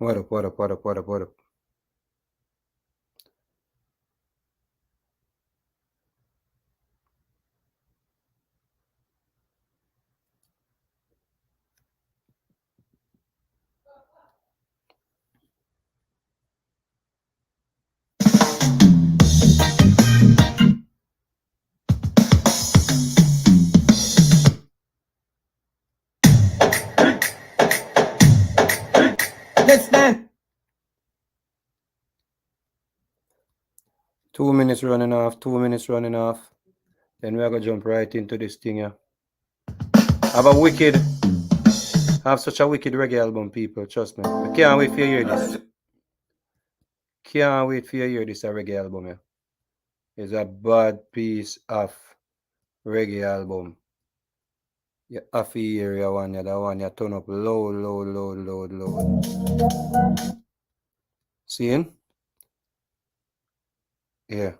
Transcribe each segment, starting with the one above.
What up, what up, what up, what up, what up? Let's dance. 2 minutes running off, 2 minutes running off. Then we're gonna jump right into this thing, yeah. Have such a wicked reggae album, people, trust me. I can't wait for you to hear this. Can't wait for you to hear this reggae album, yeah. It's a bad piece of reggae album. Yeah, Afi area one, yeah, that one, yeah, turn up low. Seeing? Yeah.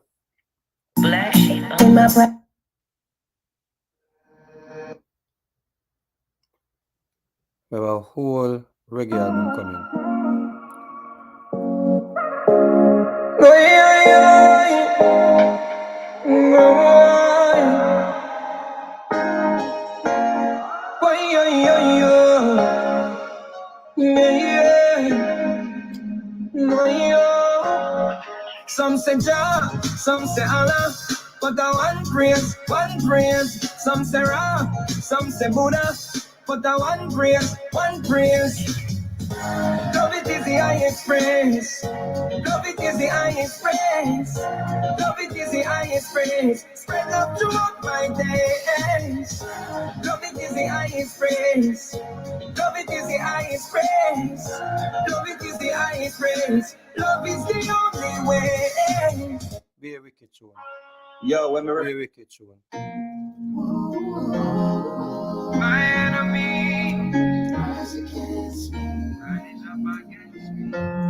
Black sheep in my breath. We have a whole reggae album coming. Some say Jah, some say Allah, but I one praise. Some say Ra, some say Buddha, but I one praise. Love it is the highest praise. Love it is the highest praise. Love it is the highest praise. Spread love throughout my days. Love it is the highest praise. Love it is the highest praise. Love it is the highest praise. Love is the only way. Be a wicked tune. Yo, when Be a wicked tune. My enemy.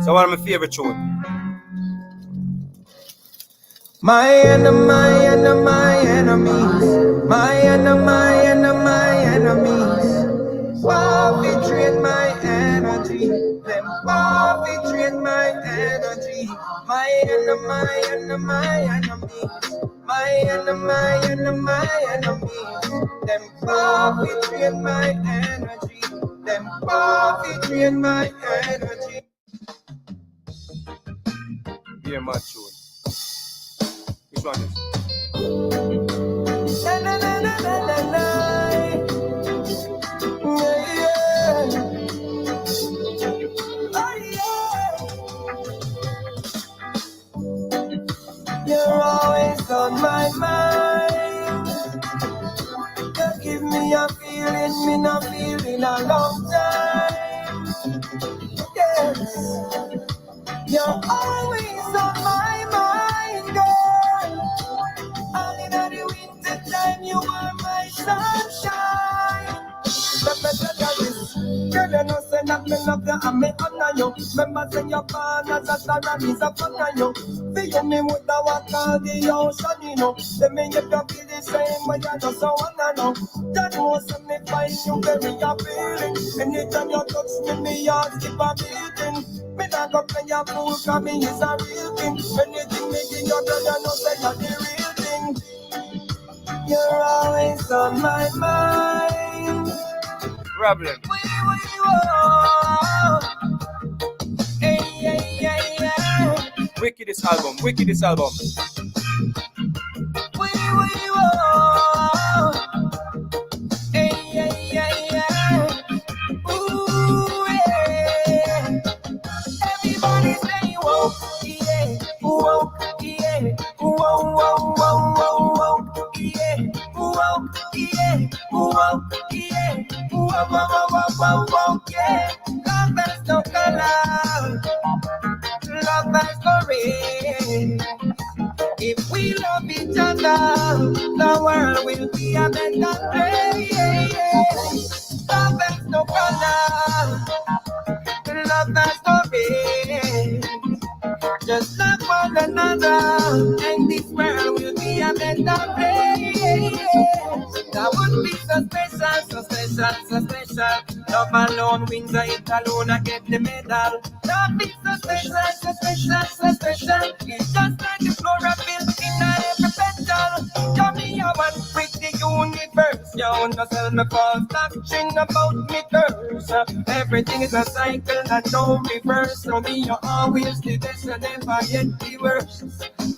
So one of my favorite tune. My enemies. Wow, they drain my energy. Them wow, they drain my energy. My enemies. Them wow, they drain my energy. Them wow, they drain my energy. Be a mad tune. Which one is? You're always on my mind. You give me a feeling, me not feeling a long time. Yes, you're always on my mind, girl. All in the winter time, you are my sunshine. Girl, you know say that me love you and me honor you. Remember say your born as a star and is upon you. For you me woulda walk all the ocean, you know. Let me if you feel the same way, I just wanna know. That knows say me find you very appealing. Anytime you touch me, me heart skip a beating. Me not go play your fool, 'cause me is a real thing. Anything me give you, girl, you know say you're the real thing. You're always on my mind. Problem. Wickedest album. Everybody say whoa, yeah, whoa, yeah, whoa, whoa, whoa, whoa, whoa, yeah, whoa, yeah, whoa, yeah, whoa, whoa, whoa, whoa, whoa, yeah. Love has no color, love has no race. If we love each other, the world will be a better place. Love has no color, love has no race. Just love one another, and this world will be a better place. That would be so special. No love alone wins, it alone I get the medal. Love is so special, so special, so special. It's just like the chlorophyll in every petal. Tell me I want with the universe. You understand me false doctrine about me curse. Everything is a cycle and no reverse. So me you always the best and never yet the worst.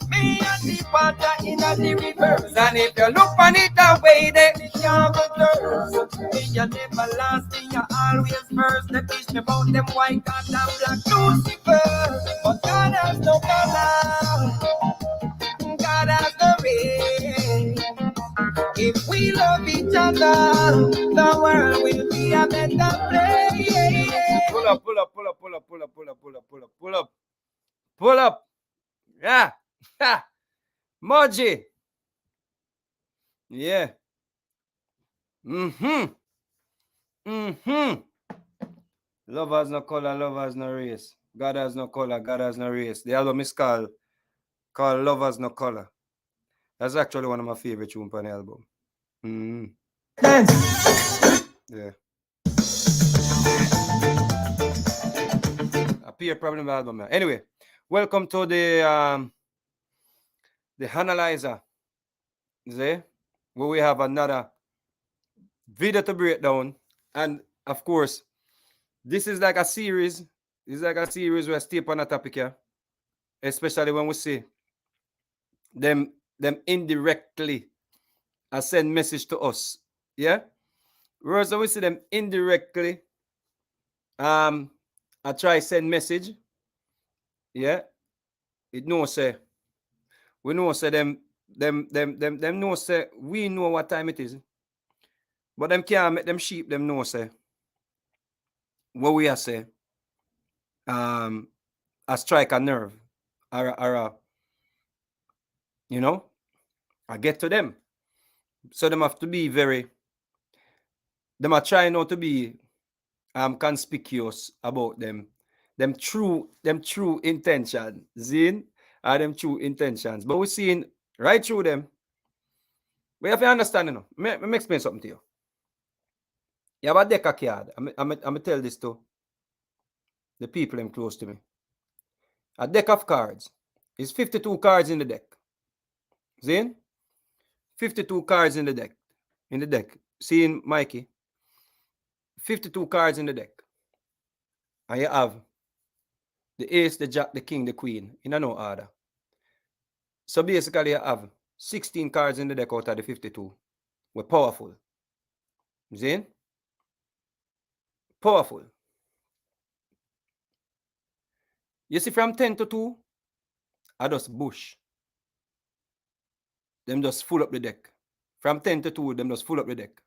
Me and the water in the reverse. And if you look on it away, then it can't reverse. Me you never last, me you always first. They teach me about them white and black Lucifer. But God has no color. God has no race. If we love each other, the world will be a better place. Pull up, pull up, pull up, pull up, pull up, pull up, pull up, pull up, pull up, pull up. Yeah. Ha. Moji. Yeah. Mm-hmm. Mm-hmm. Love has no color, love has no race. God has no color, God has no race. The album is called Love Has No Color. That's actually one of my favorite tunes on the album. Mm-hmm. Yeah. A peer problem album. Anyway, welcome to the Hanalyser. See? Where we have another video to break down. And of course, this is like a series. It's like a series where I stay on a topic here. Especially when we see them indirectly send message to us. Yeah? Whereas we see them indirectly I try send message. Yeah. It know say we know say them know say we know what time it is. But them can't make them sheep them know say what we are say a strike a nerve or a you know I get to them. So them have to be very them are trying not to be conspicuous about them true intention. Zin are them true intentions. But we're seeing right through them. We have to understand, you know. Let me explain something to you. You have a deck of cards. I'm tell this to the people them close to me. A deck of cards is 52 cards in the deck. Zin? 52 cards in the deck. In the deck. Seeing Mikey? 52 cards in the deck. And you have the ace, the jack, the king, the queen, in a no order. So basically, you have 16 cards in the deck out of the 52. We're powerful. See? Powerful. You see, from 10 to 2, I just bush. Them just full up the deck. From 10 to 2, them just full up the deck.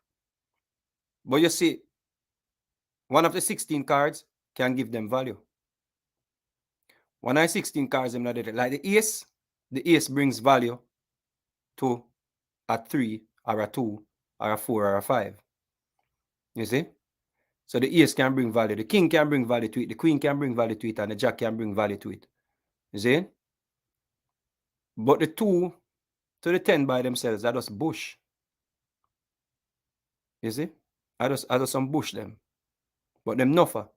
But you see, one of the 16 cards can give them value. One of the 16 cards, them not there. Like the ace brings value to a 3 or a 2 or a 4 or a 5. You see? So the ace can bring value. The king can bring value to it. The queen can bring value to it. And the jack can bring value to it. You see? But the 2 to the 10 by themselves, I just bush. You see? I just some bush them. But them nuffer.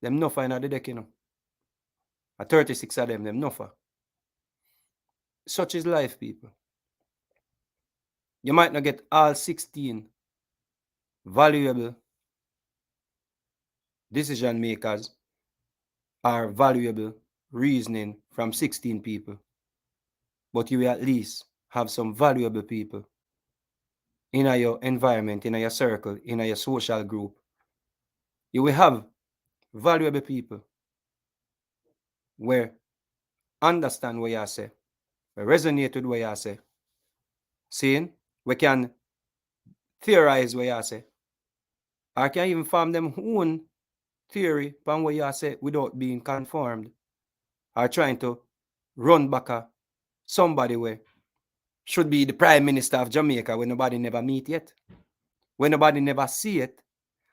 Them nuffer in the deck, you know. A 36 of them nuffer. Such is life, people. You might not get all 16 valuable decision makers or valuable reasoning from 16 people. But you will at least have some valuable people in your environment, in your circle, in your social group. You will have valuable people where understand what you say, where resonate with what you say. Seeing, we can theorize what you say. Or can even form them own theory upon what you say without being conformed. Or trying to run back a somebody where should be the Prime Minister of Jamaica when nobody never meet yet. When nobody never see it.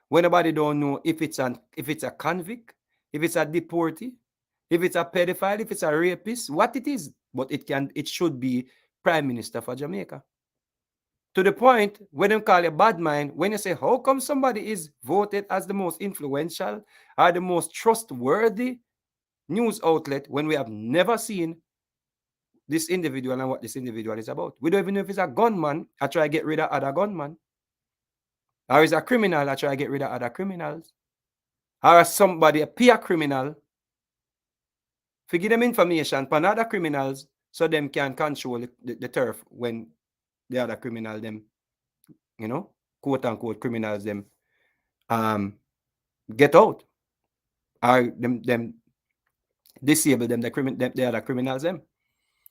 When nobody don't know if it's a convict, if it's a deportee, if it's a pedophile, if it's a rapist, what it is. But it should be Prime Minister for Jamaica. To the point when they call you bad mind, when you say, how come somebody is voted as the most influential or the most trustworthy news outlet when we have never seen this individual and what this individual is about? We don't even know if he's a gunman I try to get rid of other gunmen, or is a criminal I try to get rid of other criminals, or somebody a peer criminal to give them information for other criminals so them can control the turf when the other criminal them, you know, quote unquote criminals them get out, or them disable them, the other criminals them.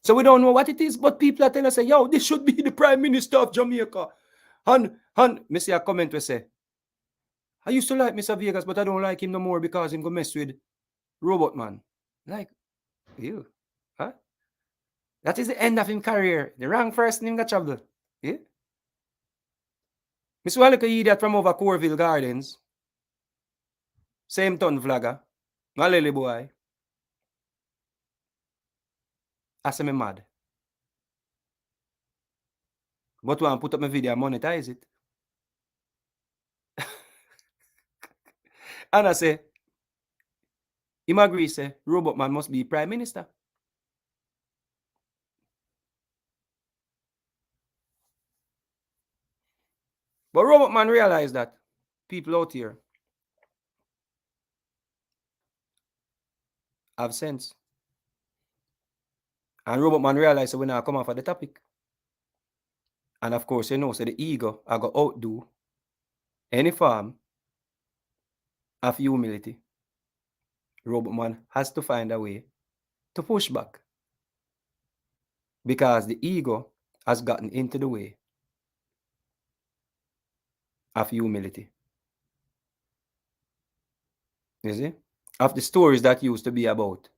So we don't know what it is, but people are telling us, say, yo, this should be the Prime Minister of Jamaica. And me see a comment we say, I used to like Mr. Vegas, but I don't like him no more because him go mess with Robot Man. Like, you, huh? That is the end of him career. The wrong person him got trouble. Yeah? Mr. Walker idiot from over Corville Gardens. Same ton vlogger. Malele boy. I say me mad. But when I put up my video and monetize it. And I say, him agree say, Robot Man must be Prime Minister. But Robot Man realized that people out here have sense. And Robot Man realized when I come off of the topic. And of course, you know, so the ego I go outdo any form of humility. Robot Man has to find a way to push back. Because the ego has gotten into the way of humility. You see? Of the stories that used to be about,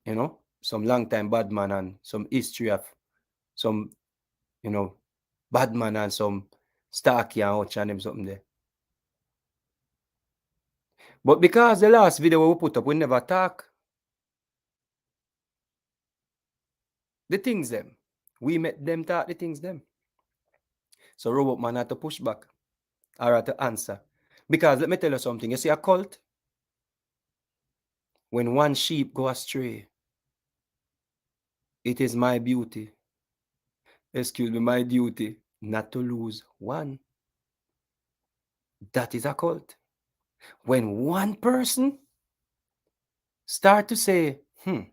you know, some long time bad man and some history of some, you know, bad man and some Starkey and Hutch and them something there. But because the last video we put up, we never talk the things them. We met them talk the things them. So Robot Man had to push back or had to answer. Because let me tell you something. You see a cult? When one sheep go astray, it is my beauty, excuse me, my duty not to lose one. That is a cult. When one person start to say, you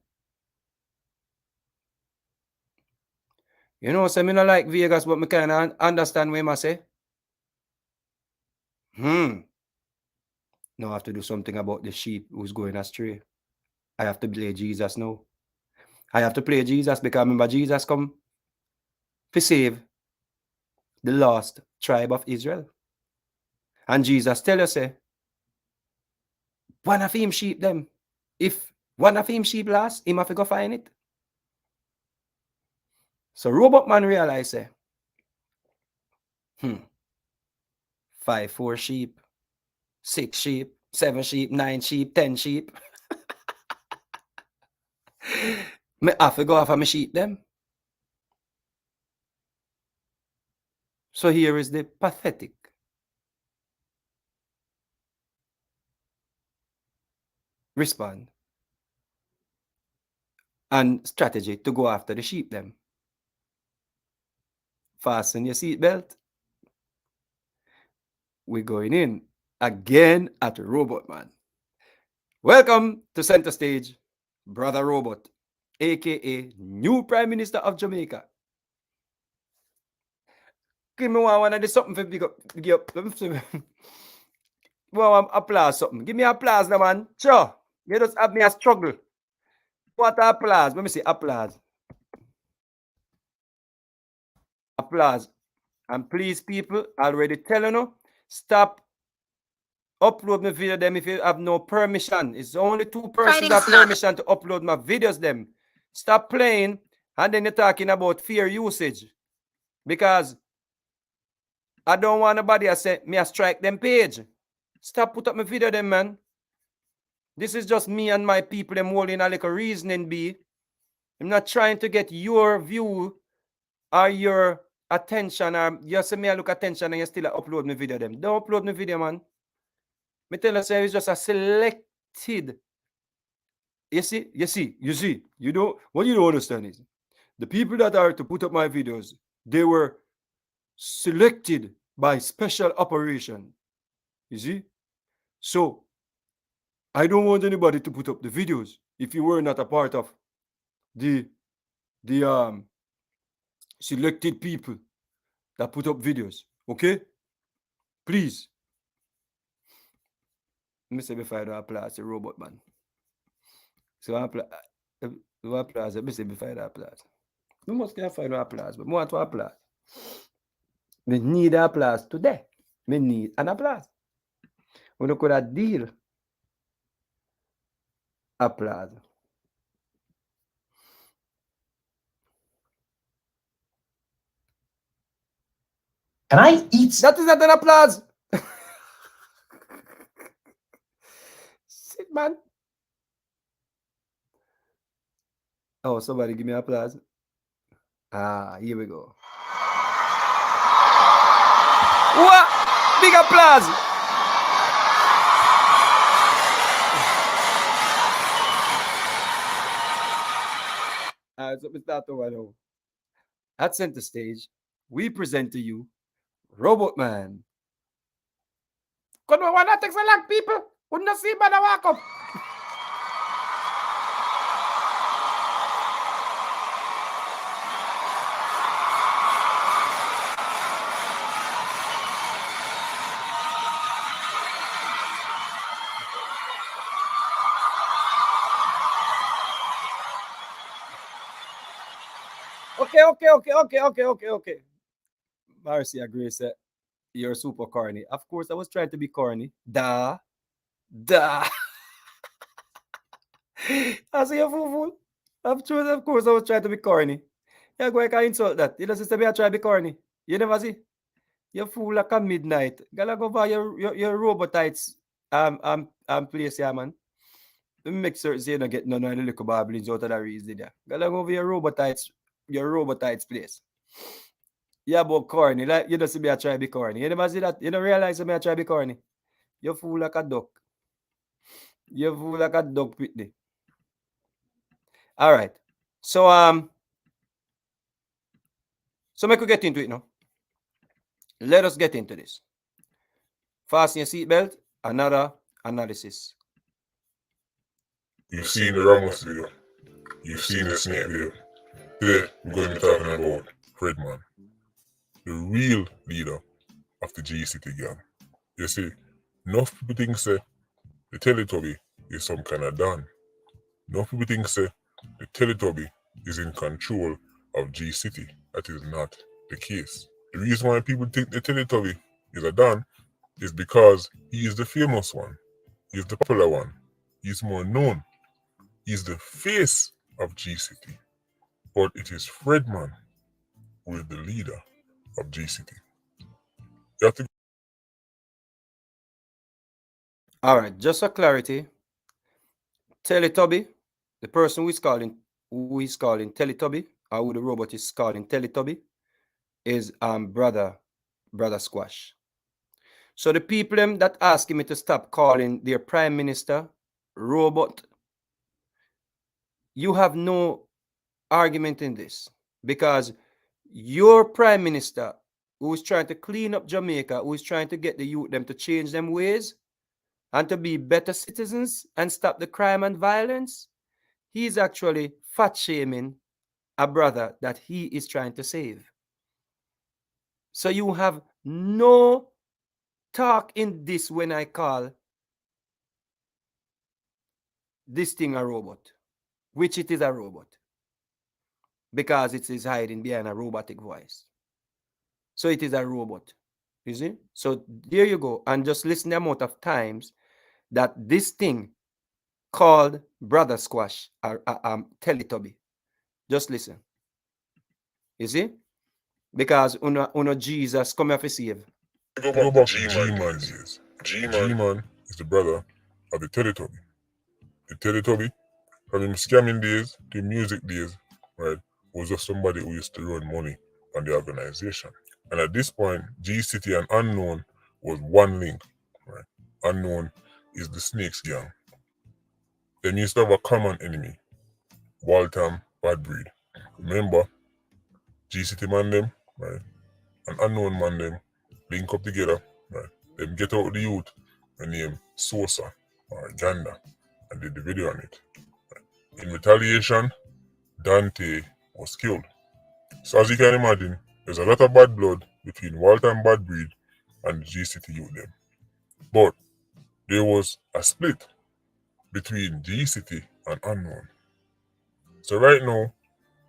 know, so me not like Vegas, but me kind of understand what I say. Now I have to do something about the sheep who's going astray. I have to play Jesus now. I have to play Jesus because remember Jesus come to save the lost tribe of Israel. And Jesus tell us, say, one of him sheep them. If one of him sheep lost, him have to go find it. So Robot Man realize, say, 5, 4 sheep, 6 sheep, 7 sheep, 9 sheep, 10 sheep. Me have to go off of my sheep them. So here is the pathetic respond and strategy to go after the sheep them. Fasten your seatbelt. We're going in again at Robot Man. Welcome to center stage, Brother Robot, aka new Prime Minister of Jamaica. Give me one of the something for big up. Well, applause something. Give me applause, now, man. Sure. You just have me a struggle. What applause? Let me see applause. Applause. And please, people, already telling you, stop upload my video them if you have no permission. It's only 2 persons have permission to upload my videos them. Stop playing and then you're talking about fair usage. Because I don't want nobody to say me a strike them page. Stop put up my video them, man. This is just me and my people them holding a little reasoning be. I'm not trying to get your view or your attention, or you see me I look attention and you still upload me video them. Don't upload me video, man. Me tell you, say it's just a selected. You see, you don't, what you don't understand is the people that are to put up my videos, they were selected by special operation. You see? So I don't want anybody to put up the videos if you were not a part of the selected people that put up videos. Okay? Please. Let me say before I do applause the robot man. So applause. Let me say before I do applause. We must get final applause, but more to applause. We need applause today. We need an applause. We don't could a deal. Applause. Can I eat? That is not an applause. Sit, man. Oh, somebody give me applause. Ah, here we go. What? Big applause. So we start over now. At center stage, we present to you Robot Man. Couldn't want that takes a lot, people. Wouldn't see by the walk up. Okay. Marcy agrees that you're super corny. Of course, I was trying to be corny. Duh. I say you fool. Of course, I was trying to be corny. Yeah, go ahead and insult that. You know, sister, me I try to be corny. You never see? You fool like a midnight. Gala go over your robotites place, yeah, man. Let me make certain you don't get none of the little babblings out of the reason there. Gala go over your robotites place. Yeah, but corny. Like you don't see me I try to be corny. You never see that? You don't realize me I try to be corny. You fool like a duck. You fool like a duck pitney. All right. So make we get into it now. Let us get into this. Fasten your seatbelt. Another analysis. You've seen the Ramos video. You've seen the Snake video. Today, we're going to be talking about Fredman, the real leader of the G-City gang. You see, enough people think say the Teletubby is some kind of Don. Enough people think say the Teletubby is in control of G-City. That is not the case. The reason why people think the Teletubby is a Don is because he is the famous one. He is the popular one. He is more known. He is the face of G-City. But it is Fredman who is the leader of G-City. You have to. All right, just for clarity, Teletubby, the person who is calling Teletubby, or who the robot is calling Teletubby, is brother Squash. So the people that asking me to stop calling their prime minister robot, you have no argument in this, because your prime minister, who is trying to clean up Jamaica, who is trying to get the youth them to change them ways and to be better citizens and stop the crime and violence, he's actually fat shaming a brother that he is trying to save. So you have no talk in this when I call this thing a robot, which it is a robot, because it is hiding behind a robotic voice. So it is a robot, you see? So there you go. And just listen the amount of times that this thing called Brother Squash or Teletubby. Just listen. You see? Because uno Jesus come here to save. Go back to G-Man days. G-Man is the brother of the Teletubby. The Teletubby, from him scamming days to music days, right, was just somebody who used to run money on the organization. And at this point, G-City and Unknown was one link. Right? Unknown is the Snakes gang. They used to have a common enemy, Waltham Bad Breed. Remember, G-City man them, right? And Unknown man them link up together, right? Them get out the youth and name Sosa or Ganda and did the video on it. Right? In retaliation, Dante was killed. So as you can imagine, there's a lot of bad blood between Waltham Bad Breed and the G-City youth them. But there was a split between G-City and Unknown. So right now,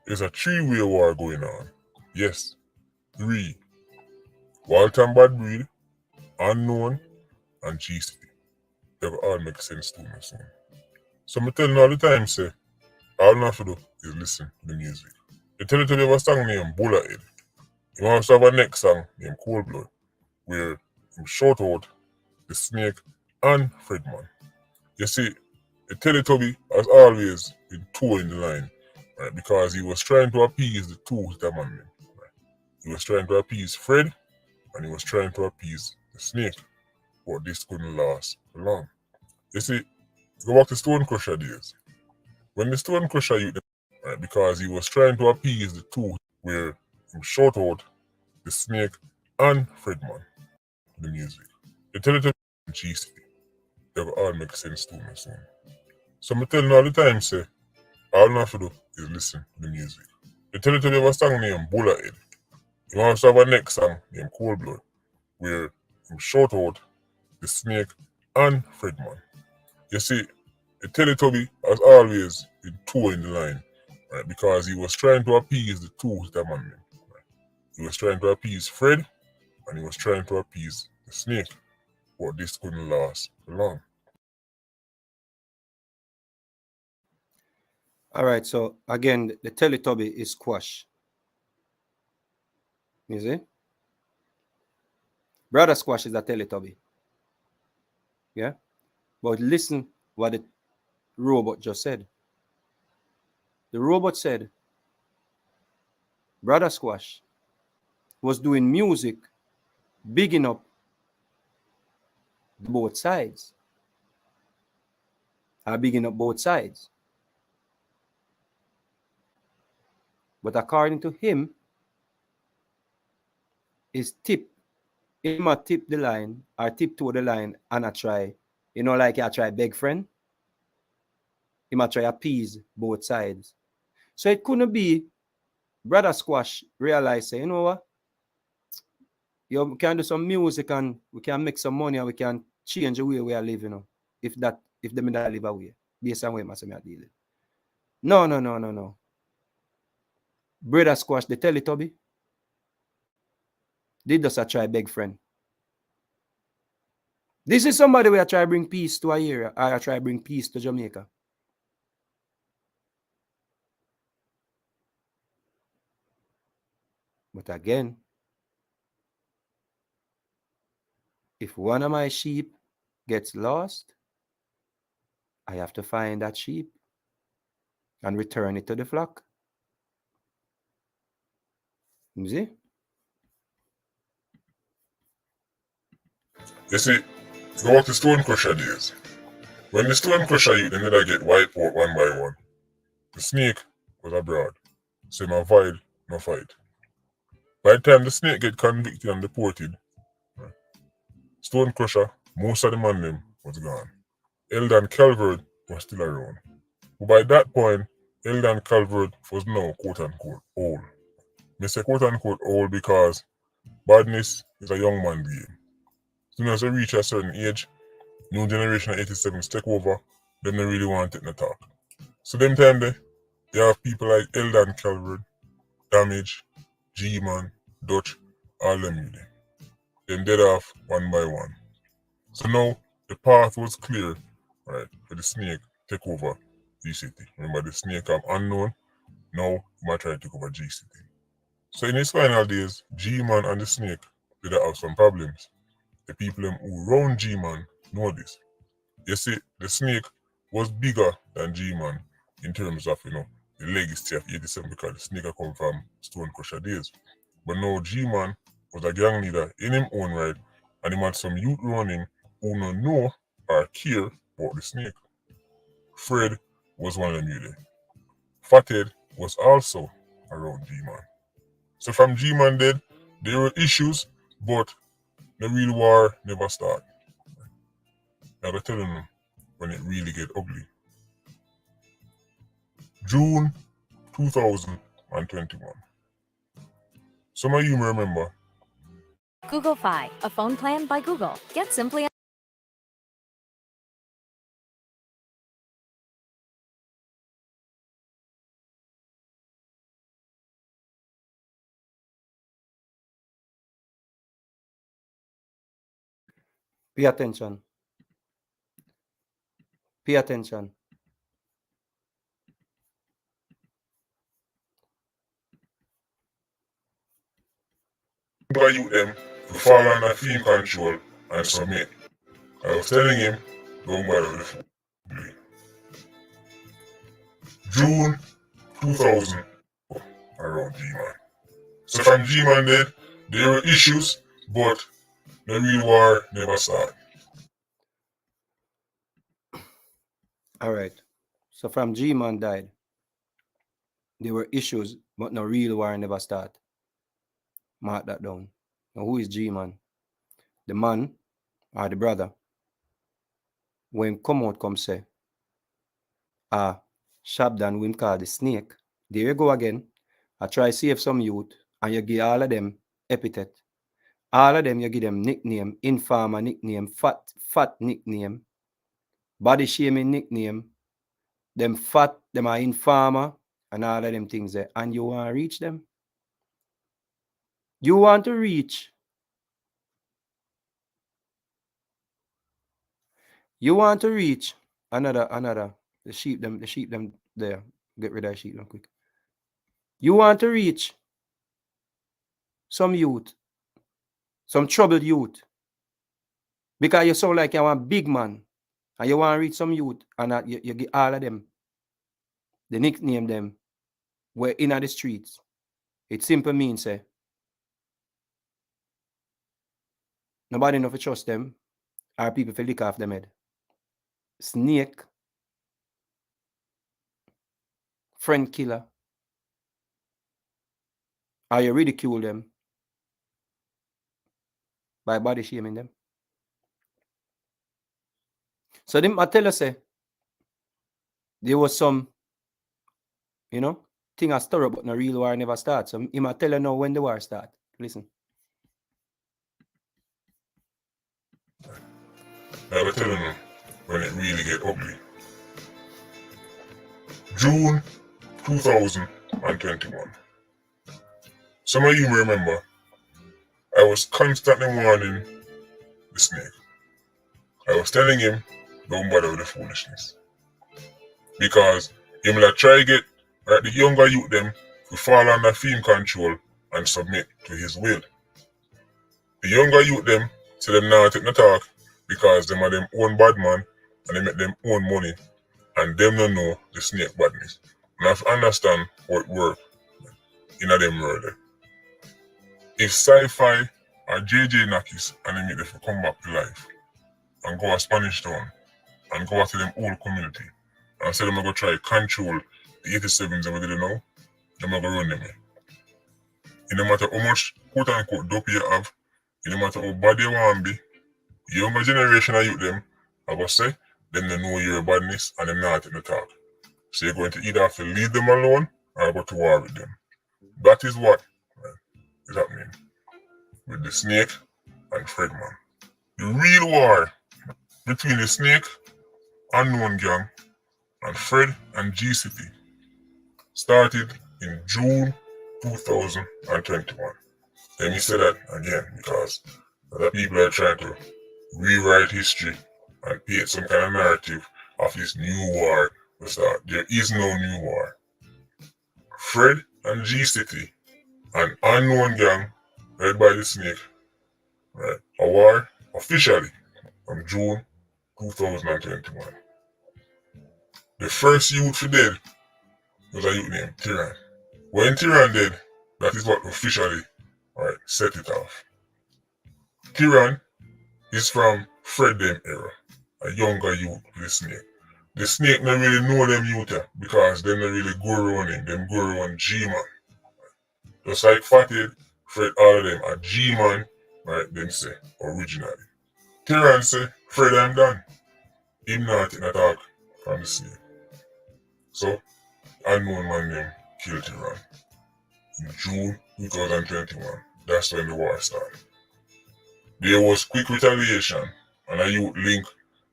there's a three-way war going on. Yes, three. Waltham Bad Breed, Unknown, and G-City. They all make sense to me soon. So I'm telling you all the time, say, all you have to do is listen to the music. They tell you to have a song named Bullet Head. You want to have a next song named Cold Blood, where you shout out the Snake and Fredman. You see, the Teletubby has always been two in the line, right? Because he was trying to appease the two Hitman men. Right? He was trying to appease Fred and he was trying to appease the Snake, but this couldn't last for long. You see, go back to Stone Crusher days. When the Stone Crusher youth, right? Because he was trying to appease the two, where he shout out the Snake and Fredman, the music. The Teletubby and G-City, they all make sense to me soon. So I'm telling you all the time, say, all you have to do is listen to the music. They tell you to have a song named Bullet Head. You want to have a next song named Cold Blood, where you shout out the Snake and Fredman. You see, the Teletubby has always been two in the line, right? Because he was trying to appease the two Hitman men. Right? He was trying to appease Fred and he was trying to appease the Snake, but this couldn't last for long. All right, so again, the Teletubby is Squash. You see? Brother Squash is a Teletubby. Yeah? But listen what the robot just said. The robot said, Brother Squash was doing music bigging up both sides. Bigging up both sides. But according to him, is tip. Him a tip the line or tip to the line and I try, like I try beg friend. Him a try appease both sides. So it couldn't be Brother Squash realize, say, you know what? You can do some music and we can make some money and we can change the way we are living. If them that live away. Based on where I deal. No. Brother Squash, the Teletubby, they just a try beg friend. This is somebody where I try bring peace to a area, or I try bring peace to Jamaica. But again, if one of my sheep gets lost, I have to find that sheep and return it to the flock. You see? You see, go back to Stone Crusher days. When the Stone Crusher youth did get wiped out one by one, the Snake was abroad, so him avoid no fight. By the time the Snake get convicted and deported, Stone Crusher, most of the man them was gone. Eldon Calvert was still around. But by that point, Eldon Calvert was now quote-unquote old. I say quote-unquote old because badness is a young man game. As soon as you reach a certain age, new generation of 87s take over, then they really want to take the talk. So them time there, you have people like Eldon Calvert, Damage, G-Man, Dutch, all them with them. Them dead off one by one. So now the path was clear, right, for the Snake take over G-City. Remember the Snake of Unknown, now he might try to take over G-City. So in his final days, G-Man and the Snake did have some problems. The people who round G-Man know this. You see, the Snake was bigger than G-Man in terms of, the legacy of 87 because the Snake come from Stone Crusher days. But now G-Man was a gang leader in his own right, and he had some youth around him who no know or care about the snake. Fred was one of them youth. Fathead was also around G-Man. So from G-Man dead, there were issues, but the real war never start. I gotta tell them when it really get ugly. June 2021. Some of you may remember. Google Fi, a phone plan by Google. Get simply. Pay attention. Pay attention. By you them to fall under film control and submit. I was telling him, don't bother with the fool. June 2000, around G-Man. So from G-Man dead, there were issues, but the real war never started. Alright. So from G-Man died, there were issues, but no real war never start. Mark that down. Now who is G-Man? The man or the brother when come out come say, Shabdan we call the snake. There you go again. I try save some youth and you give all of them epithet. All of them you give them nickname, informer nickname, fat nickname, body shaming nickname. Them fat, them are informer and all of them things there. And you want to reach them? You want to reach? You want to reach another. The sheep them there. Get rid of the sheep them quick. You want to reach some youth, some troubled youth. Because you sound like you want big man. And you want to reach some youth and you get all of them. The nickname them. We're in the streets. It simply means say nobody know to trust them or people feel lick off them head. Snake, friend killer, or you ridicule them by body shaming them. So them I tell you say there was some, thing I stir up, but no real war never starts. So he might tell you now when the war start. Listen. I will tell you when it really get ugly. June 2021. Some of you may remember, I was constantly warning the snake. I was telling him, don't bother with the foolishness. Because he will try to get the younger youth them to fall under film control and submit to his will. The younger youth them say them now take no talk because them are them own bad man and they make them own money and them don't know the snake badness. And I have to understand how it works in a them world. If sci-fi or JJ Nakis and they make them come back to life and go to Spanish Town and go to them old community and say them are going to try to control the 87s over there now, them are going to run them in. It no matter how much quote unquote dope you have, it no matter how bad you want to be, the younger generation of youth them are going to say them they know your badness and them not in the talk. So you're going to either have to leave them alone or go to war with them. That is what is happening with the snake and Fredman. The real war between the snake, unknown gang, and Fred and GCP started in June 2021. Let me say that again because other people are trying to rewrite history and paint some kind of narrative of this new war to start. There is no new war. Fred and GCP, an unknown gang led by the snake, right? A war officially from June 2021. The first youth who dead was a youth named Tyrann. When Tyrann dead, that is what officially set it off. Tyrann is from Fred them era, a younger youth with the snake. The snake not really know them youth because them not really go around him, them go around G-Man. Just like Fathead, Fred all of them are G-Man, right, them say, originally. Tyrann say, Fred I'm done. Him not in attack from the snake. So, unknown man them kill Tyrann. In June 2021, that's when the war started. There was quick retaliation, and a youth link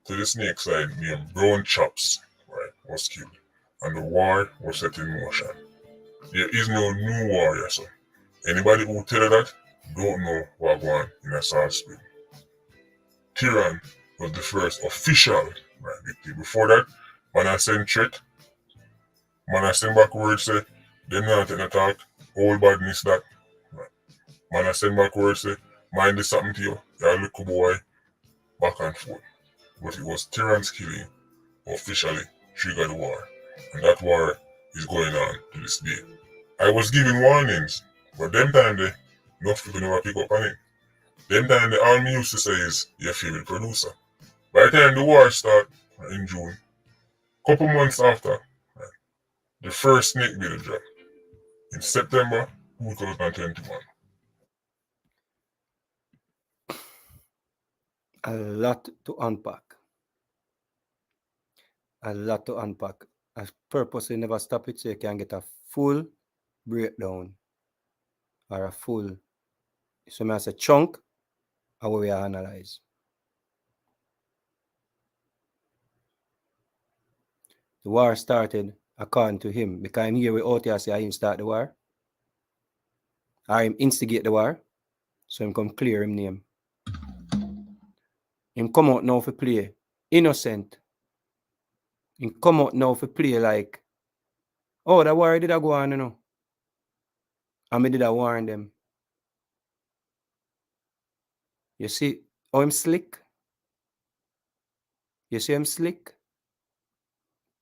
to the snake side named Brown Chops, right, was killed, and the war was set in motion. There is no new warrior, so anybody who tell you that don't know what going on in a Salt Spring. Tyrann was the first official, right, victim. Before that, man I send threat, man I send back word say, them not an attack, all badness that. Right. Man I send back word say, mind this something to you, you're a little boy, back and forth. But it was Tyrann's killing officially triggered the war, and that war is going on to this day. I was giving warnings, but them time they, enough people never pick up on it. Them time they all me used to say is your favorite producer. By the time the war start in June, couple months after, the first snake video drop in September 2021. A lot to unpack. A lot to unpack. I purposely never stop it so you can get a full breakdown or a full, so I say chunk of what we analyze. The war started according to him because I'm here with OT say him start the war. Or him instigate the war. So him come clear him name. Him come out now for play innocent. Him come out now for play like, oh, the war did I go on, you know. And me did I warn them. You see how him slick? You see him slick?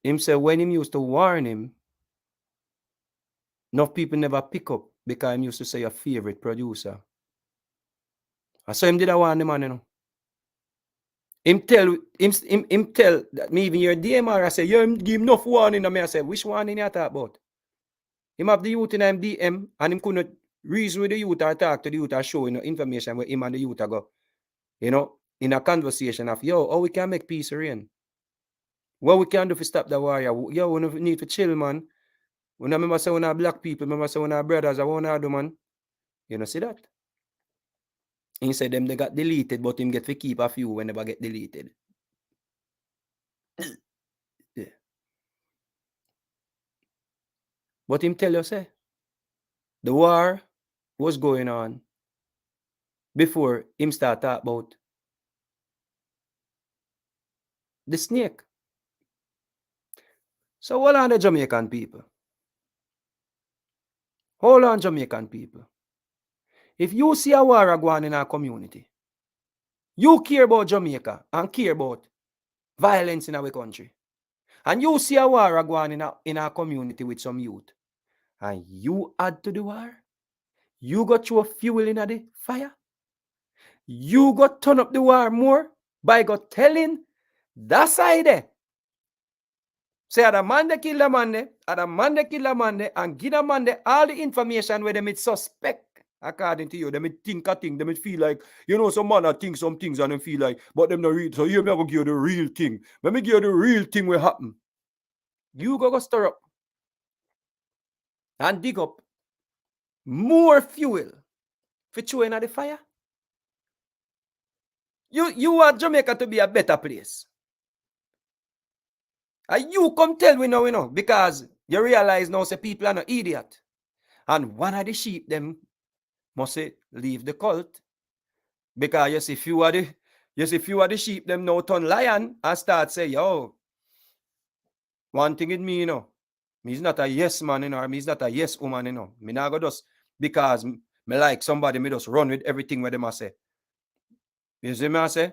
Him say when him used to warn him, enough people never pick up because him used to say your favorite producer. And so him did I warn the man, you know. Him tell that me even your DMR, I say, you give him enough warning. And me I say, which warning you talk about? Him have the youth in him DM and him couldn't reason with the youth or talk to the youth or show information where him and the youth go. In a conversation of, yo, how we can make peace reign? What we can do to stop the war? Yo, we need to chill, man. When I remember saying when our black people, remember saying when our brothers, I want to do, man. You know, see that? He said them they got deleted, but him get to keep a few when never get deleted. Yeah. But him tell you, say, the war was going on before him start talk about the snake. So hold on the Jamaican people. Hold on, Jamaican people. If you see a war going in our community, you care about Jamaica and care about violence in our country, and you see a war going in our community with some youth, and you add to the war, you got throw fuel in the fire, you got turn up the war more by God telling that side there. Say the man they kill the man there, the man they kill the man there, and give the man there all the information where they may suspect. According to you, they may think a thing, they may feel like, some man think some things and they feel like, but them not real. So you never give you the real thing. Let me give you the real thing will happen. You go stir up and dig up more fuel for throwing at the fire. You want Jamaica to be a better place. And you come tell we know, because you realize now say people are not idiot. And one of the sheep them must say leave the cult. Because you see few of the sheep them now turn lion and start say, yo, one thing in me, me's not a yes man, or me's not a yes woman, Me not go just because me like somebody, me just run with everything where they must say. You see me I say?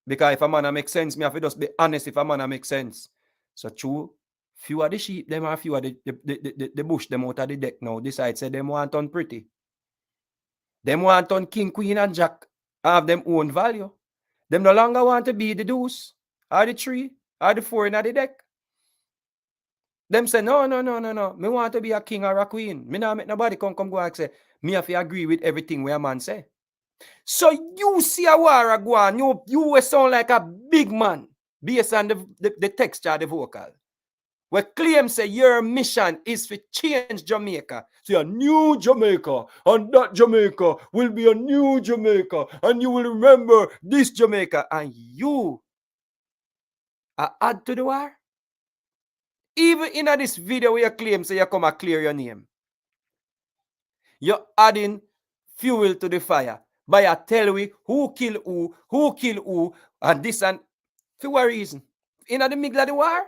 Because if a man make sense, me have to just be honest if a man make sense. So true, few of the sheep, them are few of the bush them out of the deck now decide say them want on pretty. Them want on king, queen, and jack have them own value. Them no longer want to be the deuce, or the 3, or the 4 in the deck. Them say, no. Me want to be a king or a queen. Me not make nobody come go and say, me have to agree with everything where a man say. So you see a war go on, you sound like a big man based on the texture of the vocal. We claim say your mission is to change Jamaica. So a new Jamaica, and that Jamaica will be a new Jamaica, and you will remember this Jamaica, and you are add to the war. Even in this video where you claim say you come and clear your name, you're adding fuel to the fire by a tell we who kill who, and this and for what reason? In the middle of the war?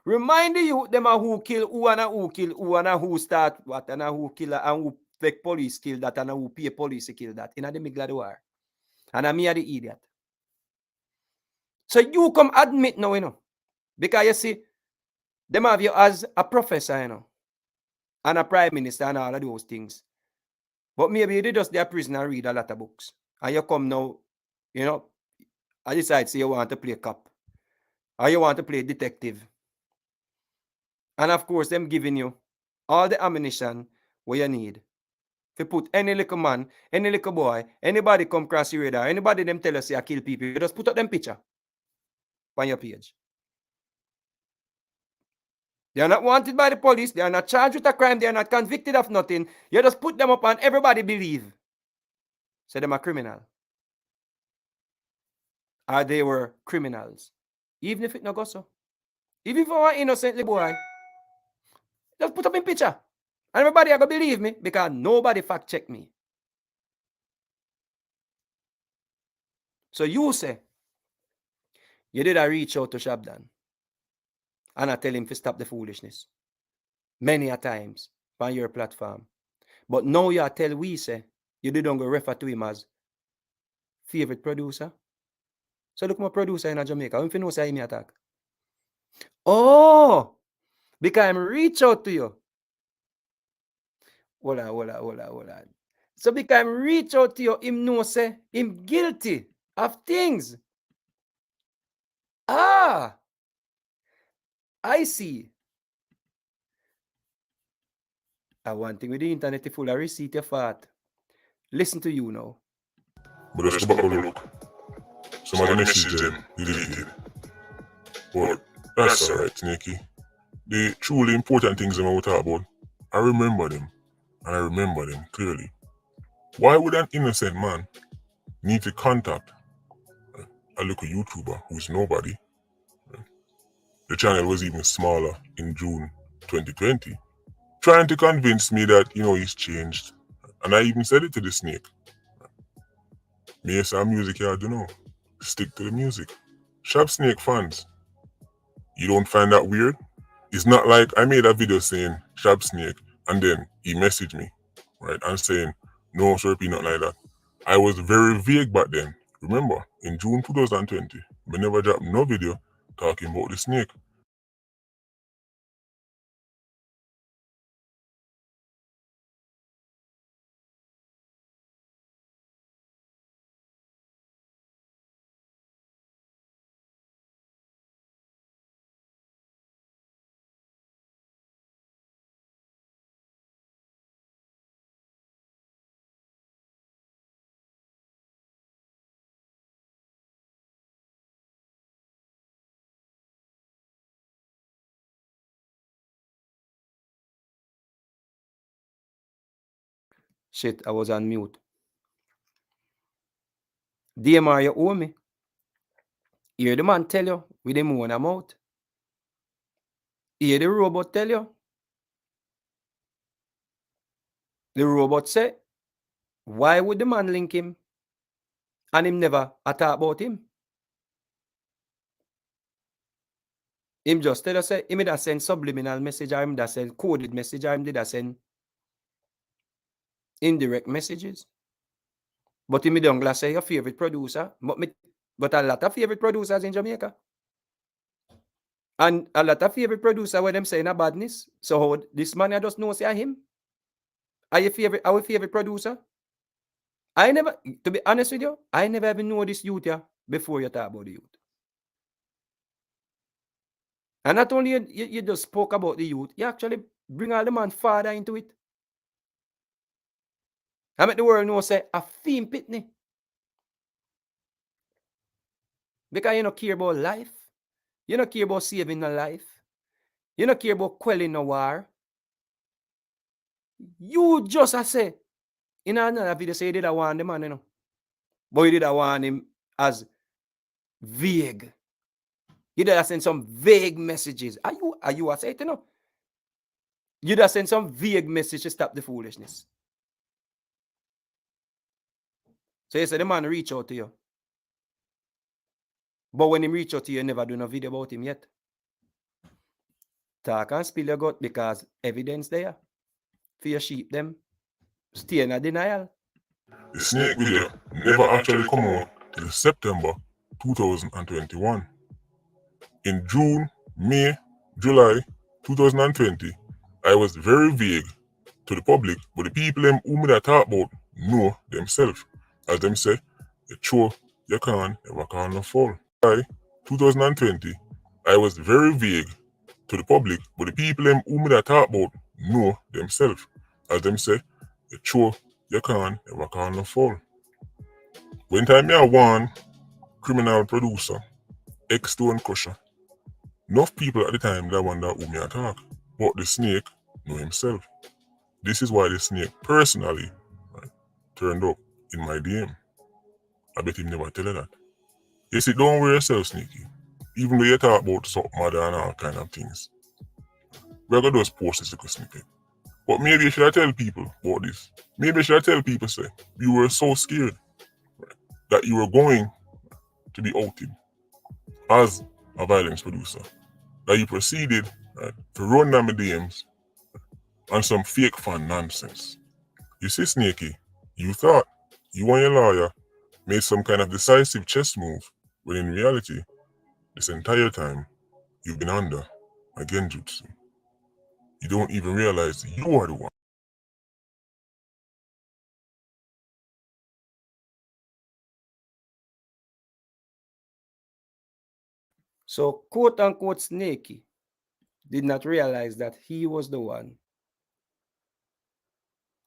Remind you them are who kill who and who kill who and who start what and who kill and who fake police kill that and who pay police to kill that in the middle of the war. And I'm here the idiot. So you come admit now, you know, because you see, them have you as a professor, you know, and a prime minister and all of those things. But maybe you did just their prison and read a lot of books. And you come now, you know, I decide say you want to play cop. Or you want to play detective. And of course, them giving you all the ammunition what you need. If you put any little man, any little boy, anybody come cross your radar, anybody them tell us say I kill people, you just put up them picture on your page. They are not wanted by the police. They are not charged with a crime. They are not convicted of nothing. You just put them up and everybody believe. Say them are criminal. Or they were criminals. Even if it not go so. Even if I want innocent little boy, just put up in picture. And everybody are going to believe me because nobody fact check me. So you say, you did a reach out to Shabdan. And I tell him to stop the foolishness. Many a times on your platform. But now you tell we say, you didn't go refer to him as favorite producer. So look my producer in Jamaica. If you know say me attack. Oh, because I'm reach out to you. Hold on. So because I'm reach out to you, him know say him guilty of things. Ah, I see. I one thing with the internet full of receipt your fat. Listen to you now. But let's go back and look. Some of the message them deleted. But that's alright, Snakey. The truly important things I'm going to talk about, I remember them. And I remember them clearly. Why would an innocent man need to contact a local YouTuber who's nobody? The channel was even smaller in June 2020. Trying to convince me that, he's changed. And I even said it to the snake. Me and some music here, I don't know. Stick to the music. Sharp Snake fans, you don't find that weird? It's not like I made a video saying Sharp Snake and then he messaged me, right? And saying, no, sir, not like that. I was very vague back then. Remember, in June 2020, we never dropped no video talking about the snake. Shit, I was on mute. DMR, you owe me. Hear the man tell you with him own mouth. Hear the robot tell you. The robot say, why would the man link him? And him never talk about him. Him just tell us say, him da send subliminal message or him da send coded message or him did send indirect messages. But him don't say your favorite producer. But a lot of favorite producers in Jamaica. And a lot of favorite producer when them saying a badness. So how this man I just know say him. Are your favorite, our favorite producer? I never, to be honest with you, I never even know this youth here before you talk about the youth. And not only you just spoke about the youth, you actually bring all the man father into it. I make the world know say a theme pitney. Because you don't care about life. You don't care about saving a life. You don't care about quelling a war. You just say, in another video, say you did a want the man, you know. But you did a want him as vague. You did send some vague messages. Are you a say it, you know? You did send some vague message to stop the foolishness. So you say the man reach out to you. But when him reach out to you, you never do no video about him yet. Talk and spill your gut because evidence there. For your sheep them. Stay in a denial. The snake video never actually come out till September 2021. In June, May, July 2020, I was very vague to the public, but the people them who me that talk about know themselves. As them say, you throw, you can, never can no fall. July 2020, I was very vague to the public, but the people them who me that talk about know themselves. As them say, you throw, you can, never can no fall. When time me a one criminal producer, ex-stone crusher, enough people at the time that wonder who me attack, but the snake know himself. This is why the snake personally turned up in my DM. I bet him never tell you that. You see, don't worry yourself, Sneaky. Even though you talk about something mother and all kind of things. We're gonna just post this little snippet. But maybe you should tell people about this. Maybe you should tell people, say, you were so scared that you were going to be outed as a violence producer, that you proceeded to run down the DMs on some fake fan nonsense. You see, Snakey, you thought you and your lawyer made some kind of decisive chess move, when in reality, this entire time, you've been under a genjutsu. You don't even realize you are the one. So, quote unquote, Snakey did not realize that he was the one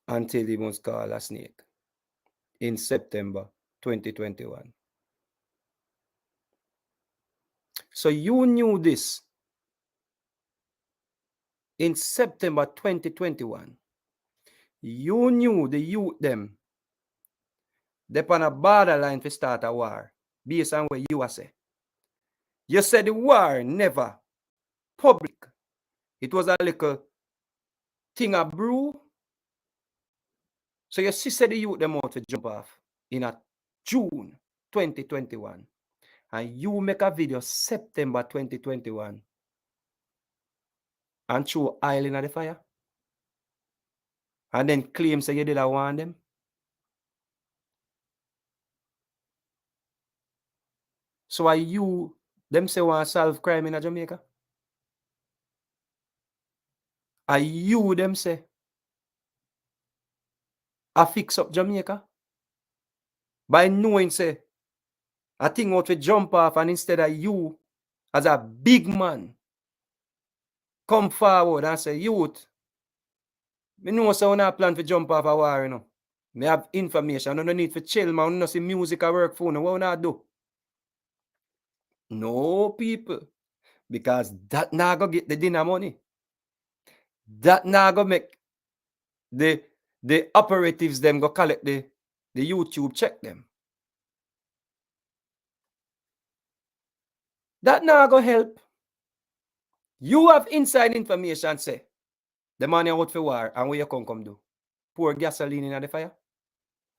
until he was called a snake in September 2021. So, you knew this in September 2021. You knew the youth them, they're on a borderline to start a war based on what you say. You said the war never public. It was a little thing a brew. So your sister the youth them out to jump off in a June 2021. And you make a video September 2021 and throw oil in the fire. And then claim say you did a want them. So are you them say want solve crime in Jamaica? Are you them say I fix up Jamaica? By knowing say a thing out to jump off, and instead of you as a big man come forward and say, youth, me know so I plan to jump off a war, you know. Me have information, I don't need to chill, man. I don't see music I work for, no. What I do? No, people. Because that now go get the dinner money. That now go make the operatives them go collect the YouTube check them. That now go help. You have inside information, say, the money out for war, and where you come do? Pour gasoline in the fire?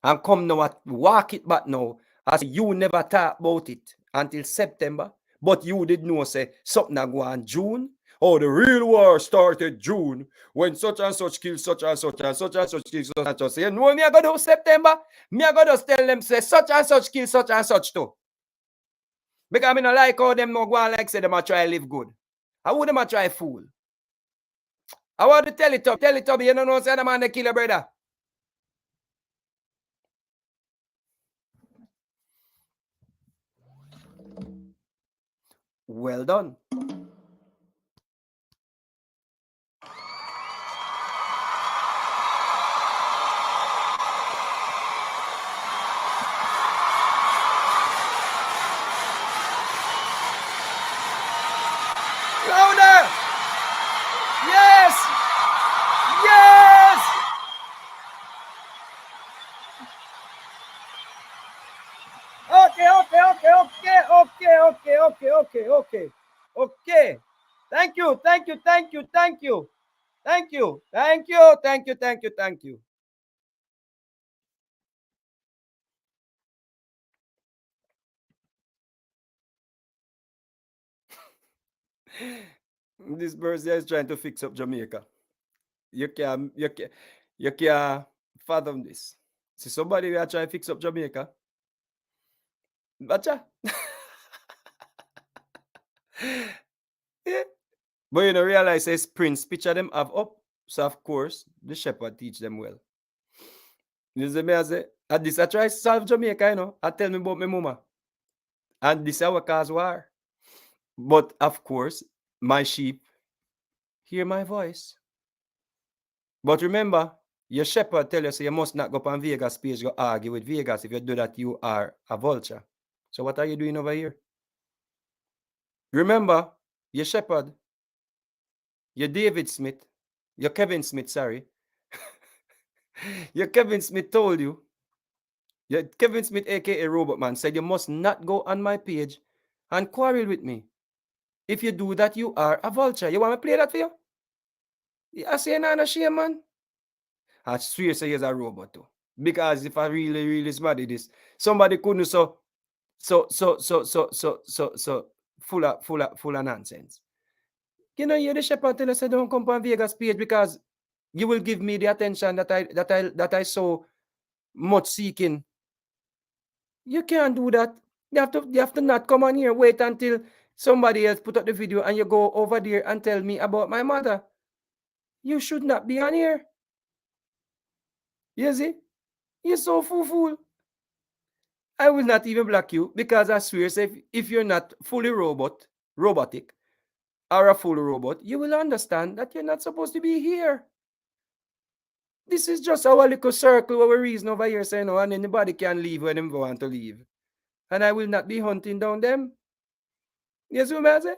And come now, walk it back now, as you never talk about it until September, but you did know, say, something go on June. Oh, the real war started June, when such and such kills such and such and such and such kills such and such. So you know me I go do September? Me I go just tell them, say, such and such kills such and such too. Because I mean, I like how them no go on like say them a try live good. How would them a try fool? I want to tell it up, you don't know, say the man they kill your brother. Well done. Louder! Yes! Yes! Okay. Thank you. This birthday is trying to fix up Jamaica. You can't fathom this. See, somebody will try to fix up Jamaica. Gotcha. Yeah. But you know, realize says Prince picture them have up. So of course, the shepherd teach them well. You see me I say, at this I try to solve Jamaica, you know. I tell me about my mama. And this our cause war. But of course, my sheep hear my voice. But remember, your shepherd tell you so you must not go on Vegas page go argue with Vegas. If you do that, you are a vulture. So what are you doing over here? Remember, your shepherd, your David Smith, your Kevin Smith, sorry. Your Kevin Smith told you, your Kevin Smith, aka Robot Man, said you must not go on my page and quarrel with me. If you do that, you are a vulture. You want me to play that for you? I say, no, shame, man. I swear say he's a robot too. Because if I really smart this, somebody couldn't so full of nonsense. You know, you're the shepherd tell us I don't come on Vegas page because you will give me the attention that I so much seeking. You can't do that. You have to not come on here, wait until somebody else put up the video and you go over there and tell me about my mother. You should not be on here. You see? You're so fool. I will not even block you because I swear if you're not fully robotic, or a full robot, you will understand that you're not supposed to be here. This is just our little circle where we reason over here saying, no, and anybody can leave when they want to leave. And I will not be hunting down them. Yes, what I say?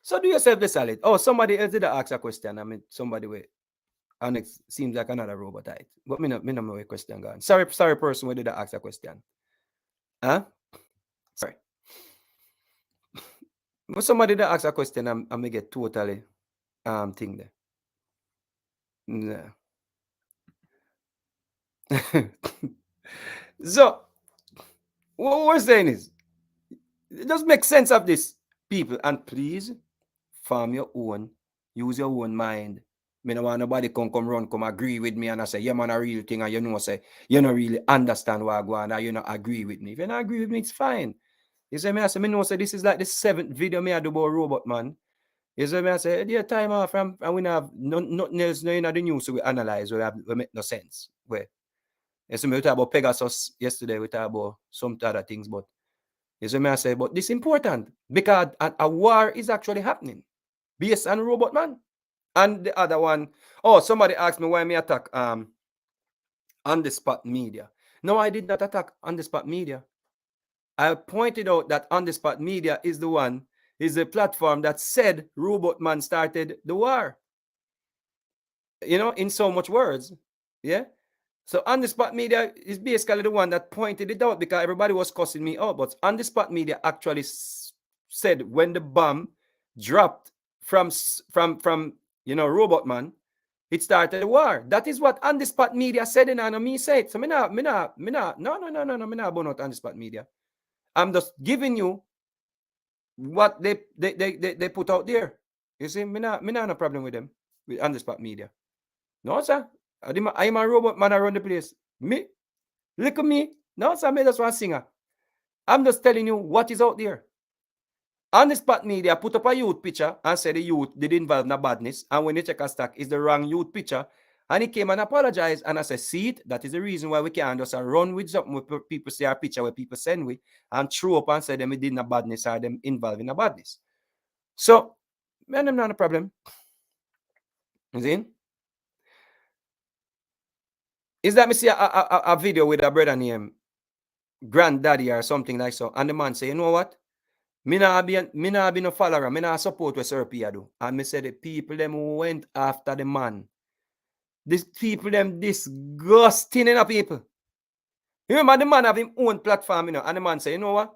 So do yourself the solid. Oh, somebody else did ask a question. I mean, somebody wait. And it seems like another robot. Right? But me not know a question gone. Sorry, person who did ask a question. Huh? Sorry. But somebody that ask a question, I may get totally thing there. Yeah. So what we're saying is, just make sense of this, people, and please farm your own, use your own mind. Me no want nobody come agree with me and I say, yeah man, a real thing, and you know say you don't really understand what I go on, and you don't agree with me. If you don't agree with me, it's fine. You say me, I say, me know say this is like the 7th video me I do about Robot Man. You say me, I say, yeah, time off from, and we have nothing else in the news, so we analyze, we make no sense. Where you see me, we talk about Pegasus yesterday, we talk about some other things, but you see me, I say, but this is important because a war is actually happening based on Robot Man. And the other one, oh, somebody asked me why me attack on the spot media. No, I did not attack on the spot media. I pointed out that on the spot media is the platform that said Robot Man started the war. You know, in so much words. Yeah. So on the spot media is basically the one that pointed it out because everybody was cussing me out. But on the spot media actually said when the bomb dropped from Robot Man, it started the war. That is what on the spot media said, and me said. So me not about on the spot media. I'm just giving you what they put out there. You see, me not no problem with them with on the spot media. No, sir. I'm a Robot Man around the place. Me? Look at me. No, sir, me just one singer. I'm just telling you what is out there. On the spot media, put up a youth picture and say the youth did involve in badness. And when you check a stack, it's the wrong youth picture. And he came and apologized. And I said, see it? That is the reason why we can't just run with something where people see our picture, where people send we, and throw up and say them did a badness or them involved in a badness. So, man, them not a problem. You see? Is that me see a video with a brother named Granddaddy or something like so, and the man say, you know what? Me not be no follower, me not support what Sir Pia do. And me say the people them went after the man. These people them disgusting enough people. You remember the man have his own platform, you know, and the man say, you know what?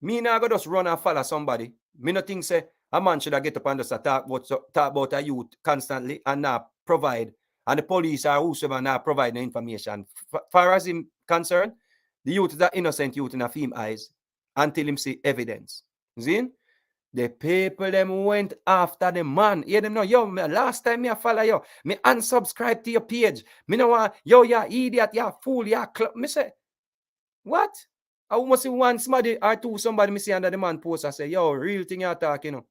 Me not go just run and follow somebody. Me not think say a man should get up and just talk about a youth constantly and not provide. And the police or whosoever not provide the information. Far as him concerned, the youth is an innocent youth in a film eyes until him see evidence. See? The people them went after the man. Hear them know, yo, last time me I follow you, me unsubscribe to your page. Me know want, yo, you idiot, you fool, you me say, what? I almost see one somebody or two somebody me see under the man post. I say, yo, real thing you talk, you know.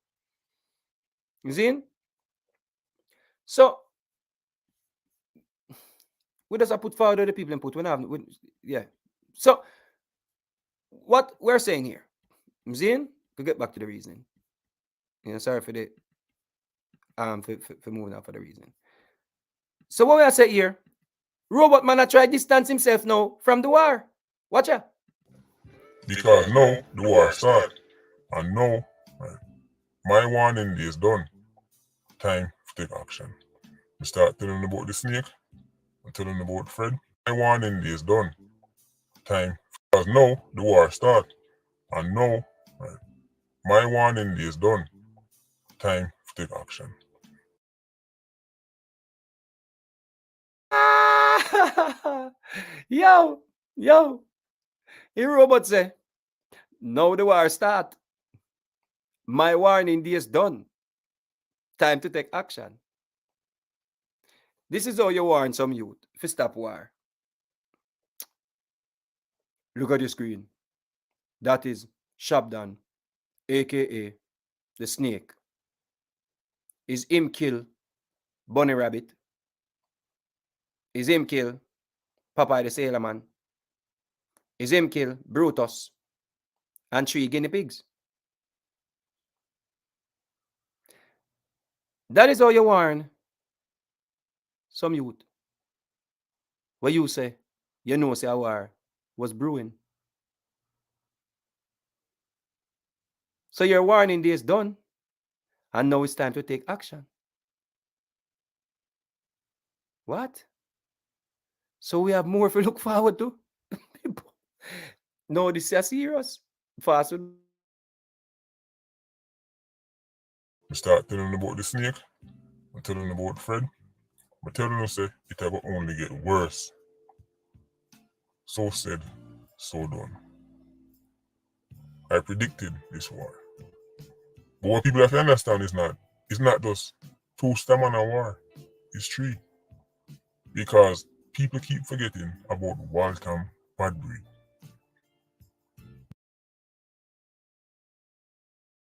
You see? So we just put forward the people and put yeah. So what we're saying here, you see? To get back to the reasoning. You know, sorry for the for moving out for the reason. So what we are saying here, Robot Man try distance himself now from the war. Watch out. Because now the war start. And now my warning day is done. Time to take action. We start telling about the snake. I'm telling about Fred. My warning day is done. Time. Because now the war start. And now my warning day is done. Time to take action. yo. The robot say, now the war start. My warning day is done. Time to take action. This is how you warn some youth to stop war. Look at the screen. That is Shabdan, aka the snake. Is him kill Bunny Rabbit? Is him kill Popeye the Sailor Man? Is him kill Brutus and 3 guinea pigs? That is how you warn some youth. What you say, you know say a war was brewing. So your warning day is done. And now it's time to take action. What? So we have more to look forward to? No, this is serious. Fast. We start telling about the snake. I'm telling about Fred. I'm telling you say it will only get worse. So said, so done. I predicted this war. But what people have to understand is it's not just 2 stamina war. It's 3. Because people keep forgetting about Waltham Badbury.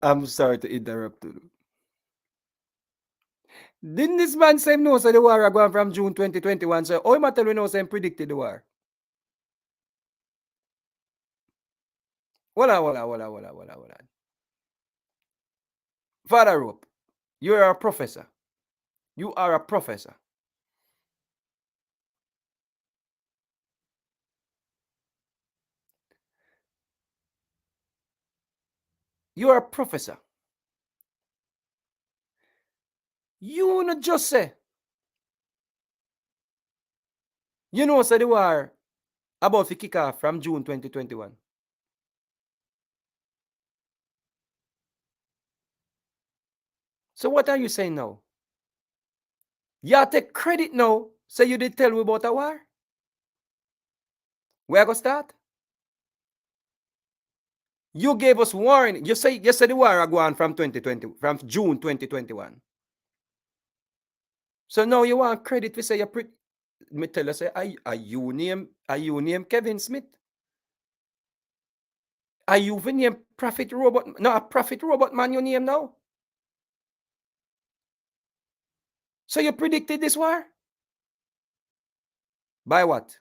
I'm sorry to interrupt you. Didn't this man say no say the war are going from June 2021? So how am I telling you no say predicted the war? Hold on. Father Rope, you are a professor. You are a professor. You are a professor. You not just say. You know say the war about to kick off from June 2021. So what are you saying now? You take credit now. Say you did tell me about a war. Where I go start? You gave us warning. You say the war are going from from June 2021. So now you want credit to say you me tell you say are you name Kevin Smith? Are you the name Prophet Robot? No, a Prophet Robot Man you name now. So you predicted this war? By what?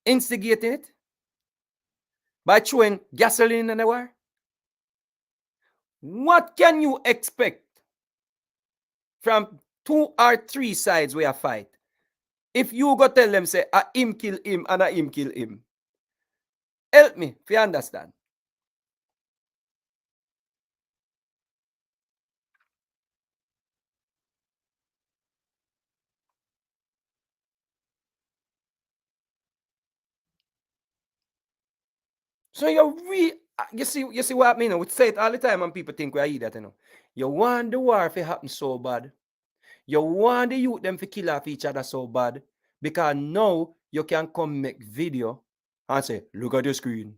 Instigating it? By throwing gasoline in the war? What can you expect from 2 or 3 sides where you fight? If you go tell them, say, him kill him and him kill him. Help me, if you understand. So you see what I mean? We say it all the time and people think we are that, you know. You want the war to happen so bad. You want the youth them to kill off each other so bad. Because now you can come make video and say, look at the screen.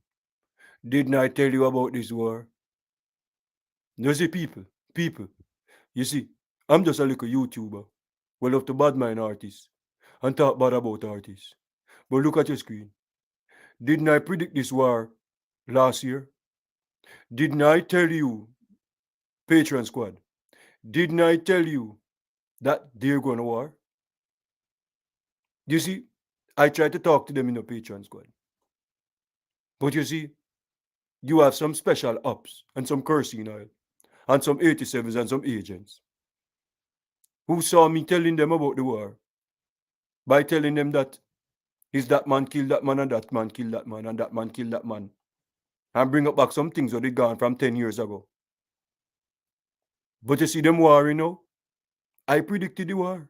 Didn't I tell you about this war? You see, people, you see, I'm just a little YouTuber. We love to badmine artists and talk bad about artists. But look at your screen. Didn't I predict this war last year? Didn't I tell you, Patreon Squad? Didn't I tell you that they're going to war? You see, I try to talk to them in the Patreon Squad. But you see, you have some special ops and some cursing oil and some 87s and some agents who saw me telling them about the war by telling them that is that man killed that man and that man killed that man and that man killed that man, and bring up back some things that they gone from 10 years ago. But you see them war, you know, I predicted the war.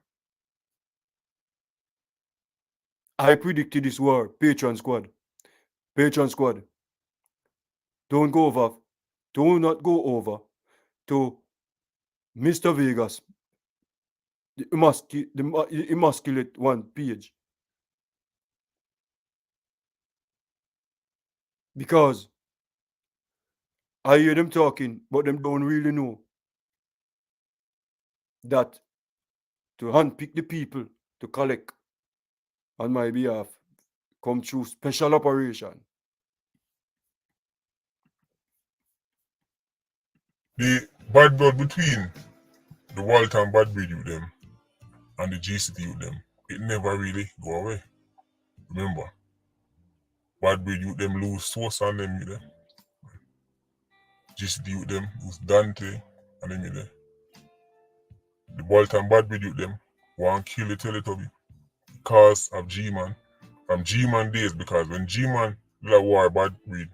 I predicted this war. Patreon Squad. Patreon Squad. Don't not go over to Mr. Vegas, the emasculate one page. Because I hear them talking, but them don't really know that to handpick the people to collect on my behalf come through special operation. The bad blood between the Walton bad breed with them and the GCT with them, it never really go away. Remember, bad breed with them lose source on them with them. GCT with them lose Dante and them with them. The Walton bad breed with them want kill the Teletubby because of G-Man. From G-Man days, because when G-Man did a war bad breed,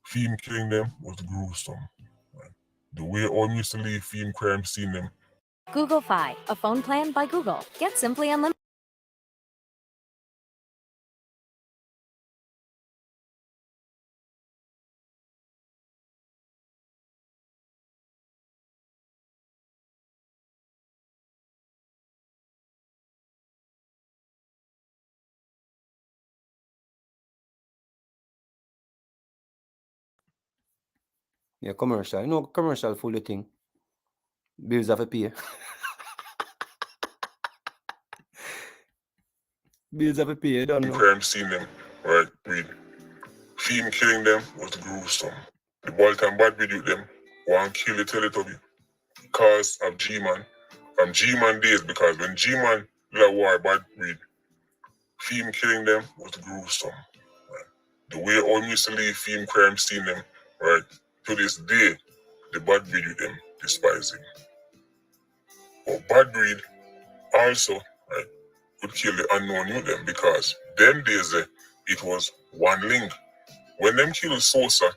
theme killing them was gruesome. The way all used to leave theme crime scene them. Google Fi, a phone plan by Google. Get simply unlimited. Yeah, commercial. You know, commercial full of thing. Bills have to pay. Bills have to pay, you don't know. Crime scene them, right? Breed. Theme killing them was gruesome. The Bolton bad breed with them want kill the Teletubby because of G-Man. From G-Man days, because when G-Man did a war bad breed, theme killing them was gruesome. Right? The way all used to leave theme crime scene them, right? To this day, the bad breed with them despise him. But bad breed also, right, could kill the unknown with them because them days it was one link. When them killed Sosa,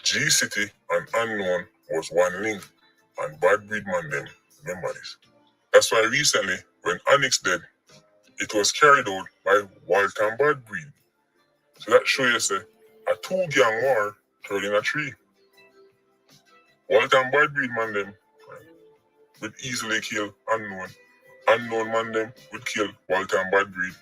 G-City and Unknown was one link, and Bad Breed man them, remember this. That's why recently, when Onyx dead, it was carried out by Walter and Bad Breed. So that show you say, a 2-gang war turned in a 3. Walter and Bad Breed man them would easily kill Unknown. Unknown man them would kill Walter and Bad Breed.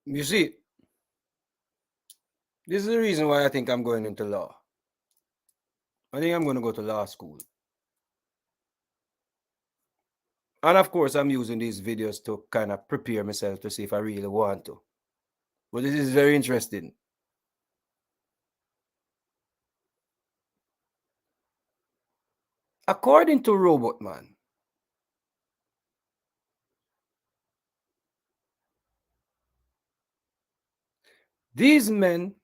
You see, this is the reason why I think I'm going into law. I think I'm going to go to law school. And of course, I'm using these videos to kind of prepare myself to see if I really want to. But this is very interesting. According to Robotman, these men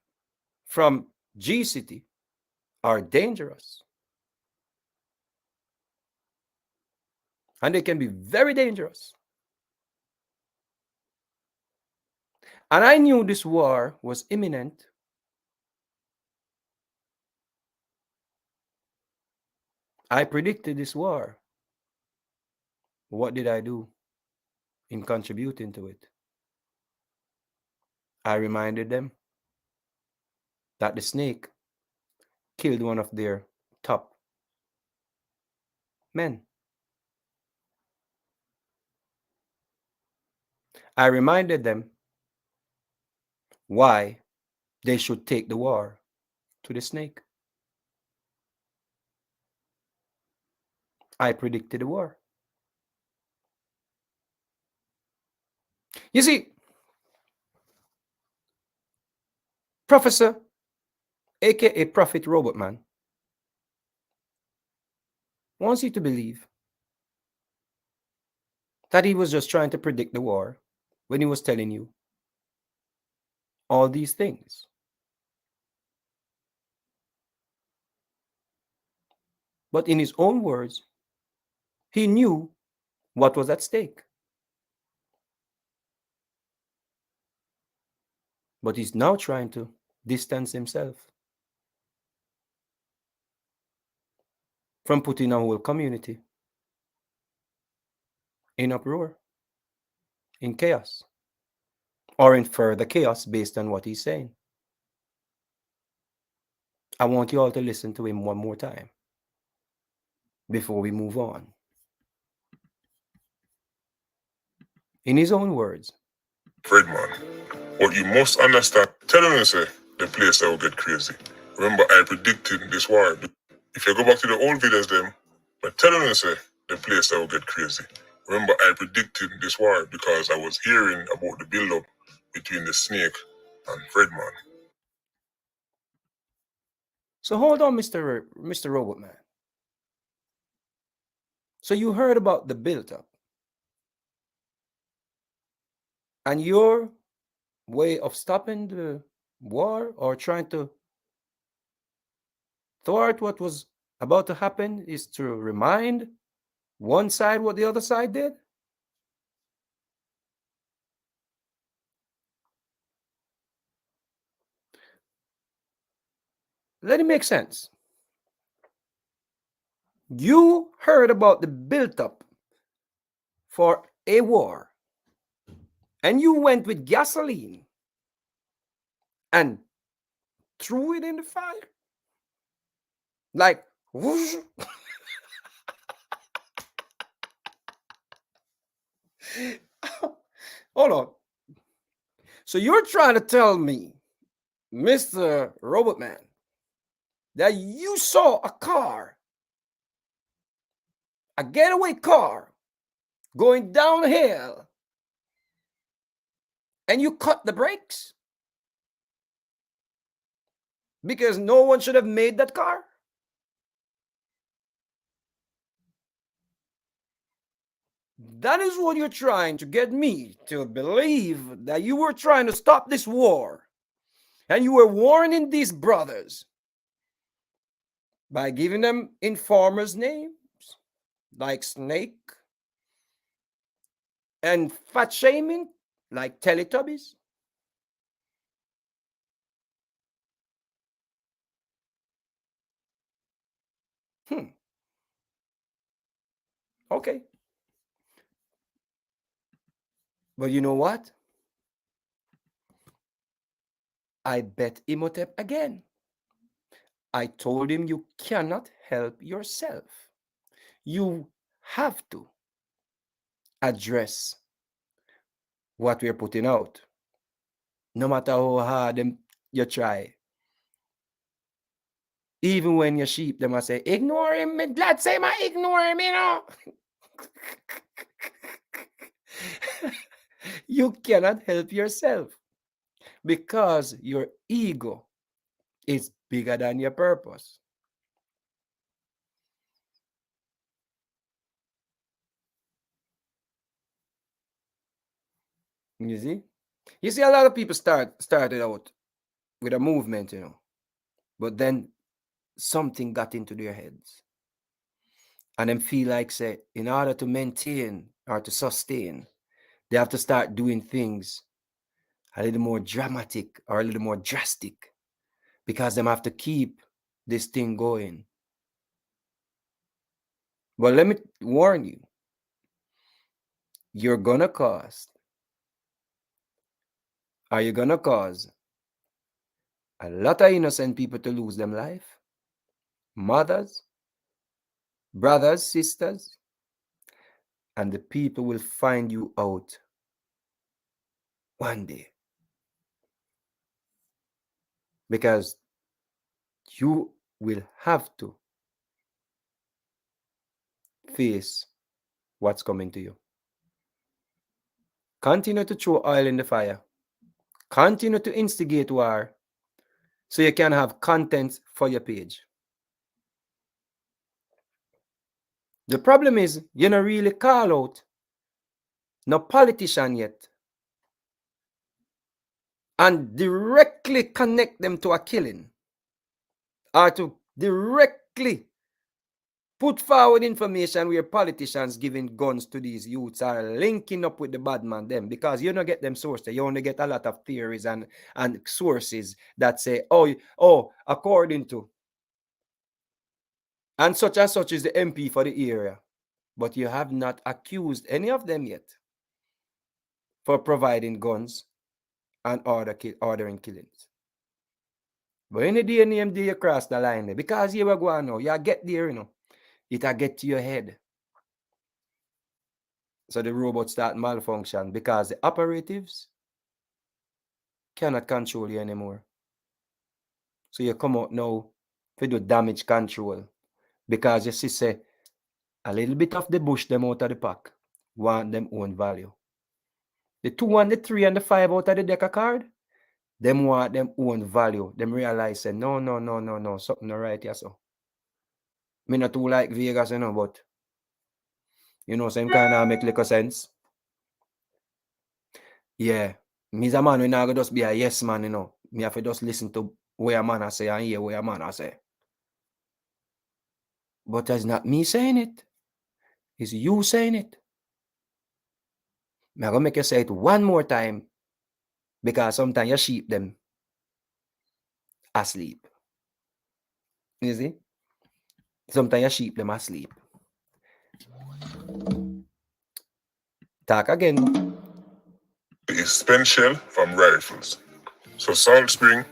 from G City are dangerous. And they can be very dangerous. And I knew this war was imminent. I predicted this war. What did I do in contributing to it? I reminded them that the snake killed one of their top men. I reminded them why they should take the war to the snake. I predicted the war. You see, Professor, aka Prophet Robotman, wants you to believe that he was just trying to predict the war when he was telling you all these things. But in his own words, he knew what was at stake. But he's now trying to distance himself from putting a whole community in uproar, in chaos, or in further chaos based on what he's saying. I want you all to listen to him one more time before we move on. In his own words, Fredman, but you must understand, telling us the place that will get crazy. Remember, I predicted this war. If you go back to the old videos, them, but telling us the place that will get crazy. Remember, I predicted this war because I was hearing about the build-up between the snake and Fredman. so hold on, Mr. Robotman. So you heard about the build-up, and your way of stopping the war or trying to thwart what was about to happen is to remind one side what the other side did? Let it make sense. You heard about the build-up for a war, and you went with gasoline and threw it in the fire. Like, whoosh. Hold on. So you're trying to tell me, Mr. Robotman, that you saw a car, a getaway car, going downhill, and you cut the brakes? Because no one should have made that car? That is what you're trying to get me to believe, that you were trying to stop this war. And you were warning these brothers by giving them informers' names like Snake and fat shaming like Teletubbies. Okay. But you know what? I bet Imhotep again. I told him you cannot help yourself. You have to address what we're putting out. No matter how hard you try. Even when you sheep, them I say, ignore him. Me glad say my ignore him, you know. You cannot help yourself because your ego is bigger than your purpose. You see? You see, a lot of people started out with a movement, you know, but then something got into their heads. And them feel like, say, in order to maintain or to sustain, they have to start doing things a little more dramatic or a little more drastic because them have to keep this thing going. But let me warn you, you're gonna cause a lot of innocent people to lose them life, mothers, brothers, sisters, and the people will find you out one day because you will have to face what's coming to you. Continue to throw oil in the fire. Continue to instigate war so you can have content for your page. The problem is you don't really call out no politician yet and directly connect them to a killing or to directly put forward information where politicians giving guns to these youths are linking up with the bad man them because you don't get them sourced. You only get a lot of theories and sources that say, oh, according to, and such is the MP for the area. But you have not accused any of them yet for providing guns and ordering killings. But any day name you cross the line there, because you will go on now, you get there, you know, it'll get to your head. So the robot start malfunction because the operatives cannot control you anymore. So you come out now to do damage control because you see say a little bit of the bush them out of the pack want them own value. The 2 and the 3 and the 5 out of the deck of card, them want them own value. Them realize say no, something not right here so. Me not too like Vegas, you know, but you know, same kind of make little sense. Yeah. Me's a man, we not gonna just be a yes man, you know. Me have to just listen to what a man I say and hear what a man I say. But it's not me saying it. It's you saying it. I'm gonna make you say it one more time because sometimes you sheep them asleep. You see? Sometimes you sheep them asleep. Talk again. Is spent shell from rifles. So Salt Spring,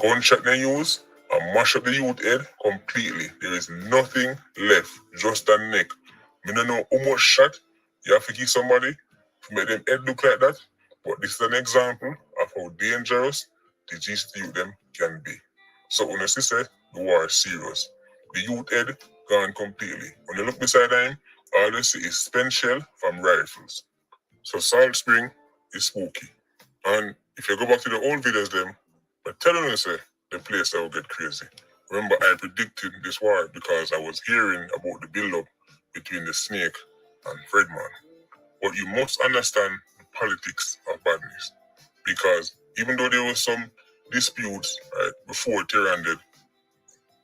gunshot they use and mash up the youth head completely. There is nothing left, just a neck. Me don't know how much shot you have to give somebody to make them head look like that, but this is an example of how dangerous the GCT youth them can be. So when you say the war is serious, the youth head gone completely. When you look beside him, all you see is spent shell from rifles. So Salt Spring is spooky. And if you go back to the old videos, them, but telling you, say, the place that will get crazy. Remember, I predicted this war because I was hearing about the build-up between the Snake and Fredman. But you must understand the politics of badness. Because even though there was some disputes, right, before Tehran did,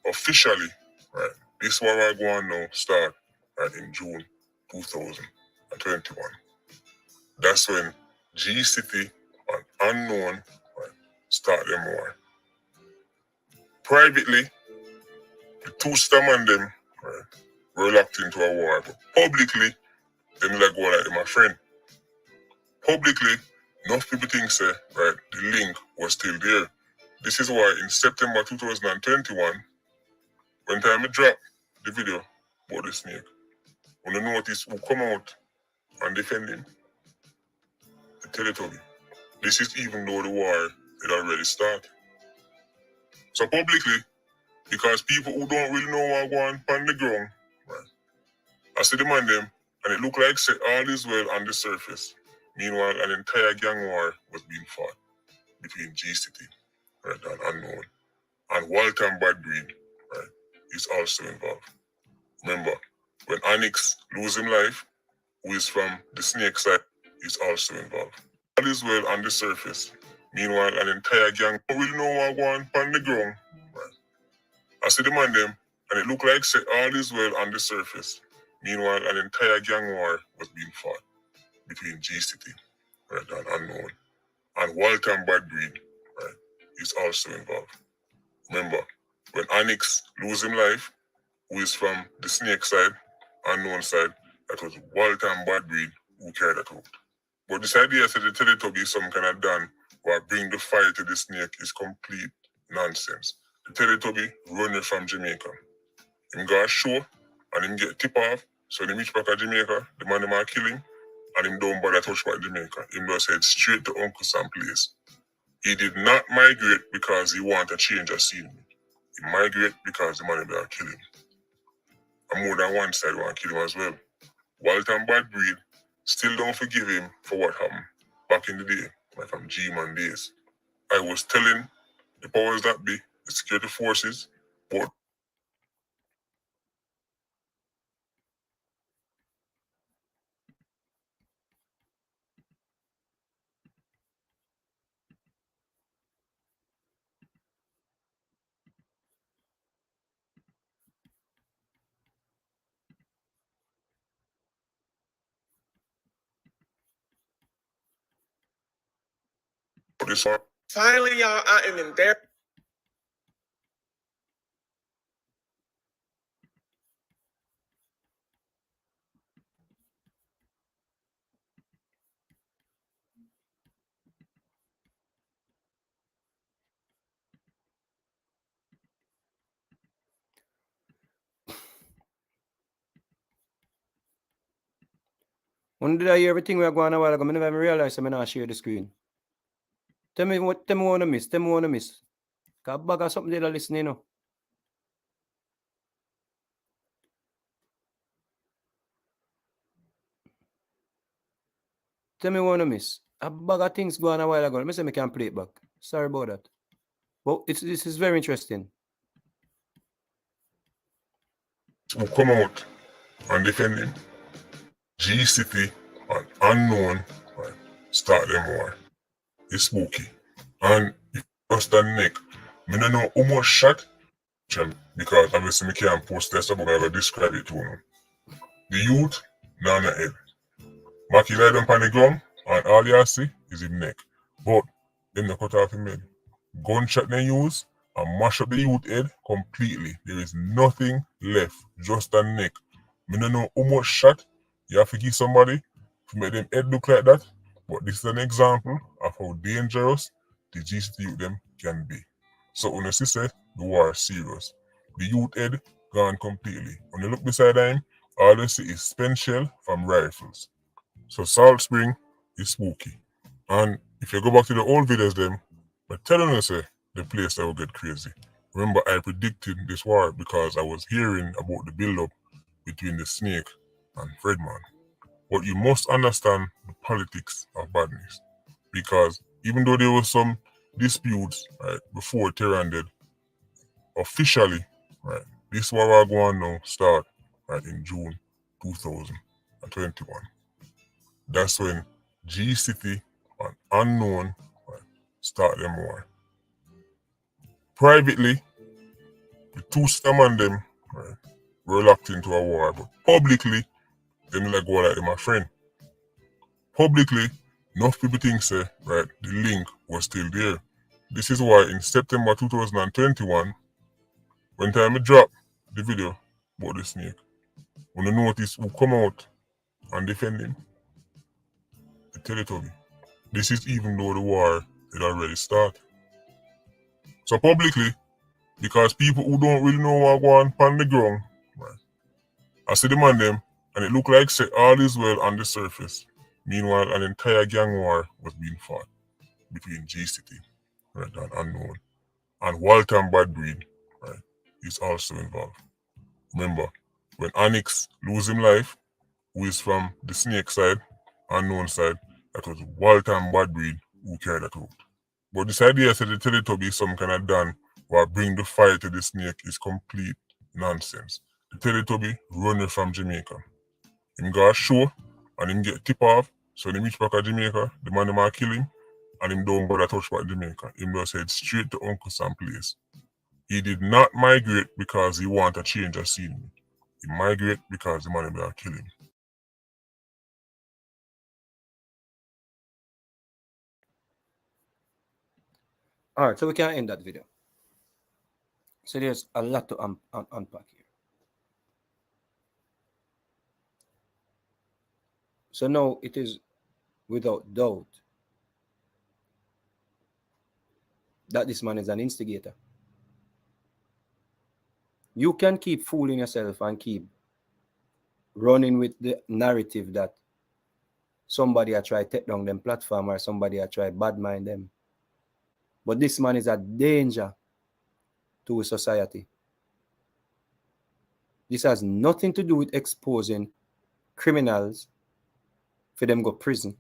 officially, right, this war I go on now start, right, in June 2021. That's when G-City and Unknown, right, start them war. Privately, the two Stamman them, right, were locked into a war. But publicly, them like go like my friend. Publicly, enough people think say, right, the link was still there. This is why in September 2021, when time I dropped the video about the Snake, when you notice who come out and defend him, the Teletubby. This is even though the war had already started. So publicly, because people who don't really know what going on the ground, right? I see them on them, and it looked like say all is well on the surface. Meanwhile, an entire gang war was being fought between GCT, right, and Unknown. And Walter and Bad Breed, right, is also involved. Remember, when Onyx loses his life, who is from the Snake side, is also involved. All is well on the surface. Meanwhile, an entire gang don't really know what going on the ground, right? I see them on them, and it looked like say all is well on the surface. Meanwhile, an entire gang war was being fought between GCT, right, and Unknown. And Walter and Bad Breed, right, is also involved. Remember, when Onyx loses his life, who is from the Snake side, Unknown side, that was Walter and Bad Breed who carried that out. But this idea that the Teletubbies some kind of done or bring the fire to the snake is complete nonsense. The Teletubby running from Jamaica. Him got a show and him get tip off, so the reach back at Jamaica, the man them are kill him, and him don't bother touch back Jamaica. Him just head straight to Uncle Sam place. He did not migrate because he want a change of scenery. He migrate because the man them are killing him. And more than one side want to kill him as well. Walter and Bad Breed still don't forgive him for what happened back in the day, like from G-Man days. I was telling the powers that be, the security forces, but this one. Finally, y'all, I am embarrassed. When did I hear everything we are going on a while ago? I never even realized I'm not share the screen. Tell me what I want to miss. Tell me what I want to miss. Cause bag of something they're listening, you know. Tell me what I want to miss. A bag of things going on a while ago. Let me say I can play it back. Sorry about that. Well, this is very interesting. Who come out and defend him. G-City and Unknown, right, start them war. It's spooky. And if you just the neck, I don't know how much shot, because obviously I can't post this, but I will describe it to you. The youth, Nana head. Maki lay them on the ground, and all you see is his neck. But, them not cut off him head. Gunshot they use, and mash up the youth head completely. There is nothing left, just a neck. I don't know how much shot you have to give somebody to make them head look like that, but this is an example of how dangerous the GCT youth them can be. So when you see say the war is serious, the youth head gone completely. When you look beside him, all you see is spent shell from rifles. So Salt Spring is spooky. And if you go back to the old videos them, but telling you say the place that will get crazy. Remember I predicted this war because I was hearing about the build-up between the Snake and Fredman. But you must understand the politics of badness. Because even though there was some disputes, right, before Terran did, officially, right, this war we're going now start, right, in June 2021. That's when G-City and Unknown, right, start them war. Privately, the two Stam and them, right, were locked into a war, but publicly, them like go like them a friend. Publicly, enough people think say, right, the link was still there. This is why in September 2021, when time I drop the video about the snake, when you notice who come out and defend him, the Teletubby. This is even though the war had already started. So publicly, because people who don't really know what going on the ground, right, I see them on them, and it look like say all is well on the surface. Meanwhile, an entire gang war was being fought between GCT, right, and Unknown. And Walter and Badbreed, right, is also involved. Remember, when Onyx lose him life, who is from the Snake side, Unknown side, that was Walter and Badbreed who carried that out. But this idea that the Teletubby some kind of done or bring the fire to the snake is complete nonsense. The Teletubby running from Jamaica. Him got a show and him get tip off, so they reach back at Jamaica, the man might kill him, and him don't bother touch back Jamaica. Him just head straight to Uncle Sam's place. He did not migrate because he want a change of scenery. He migrate because the man will kill him. All right, so we can end that video. So there's a lot to unpack here. So now it is without doubt that this man is an instigator. You can keep fooling yourself and keep running with the narrative that somebody I try take down them platform or somebody I try bad mind them. But this man is a danger to society. This has nothing to do with exposing criminals for them go prison.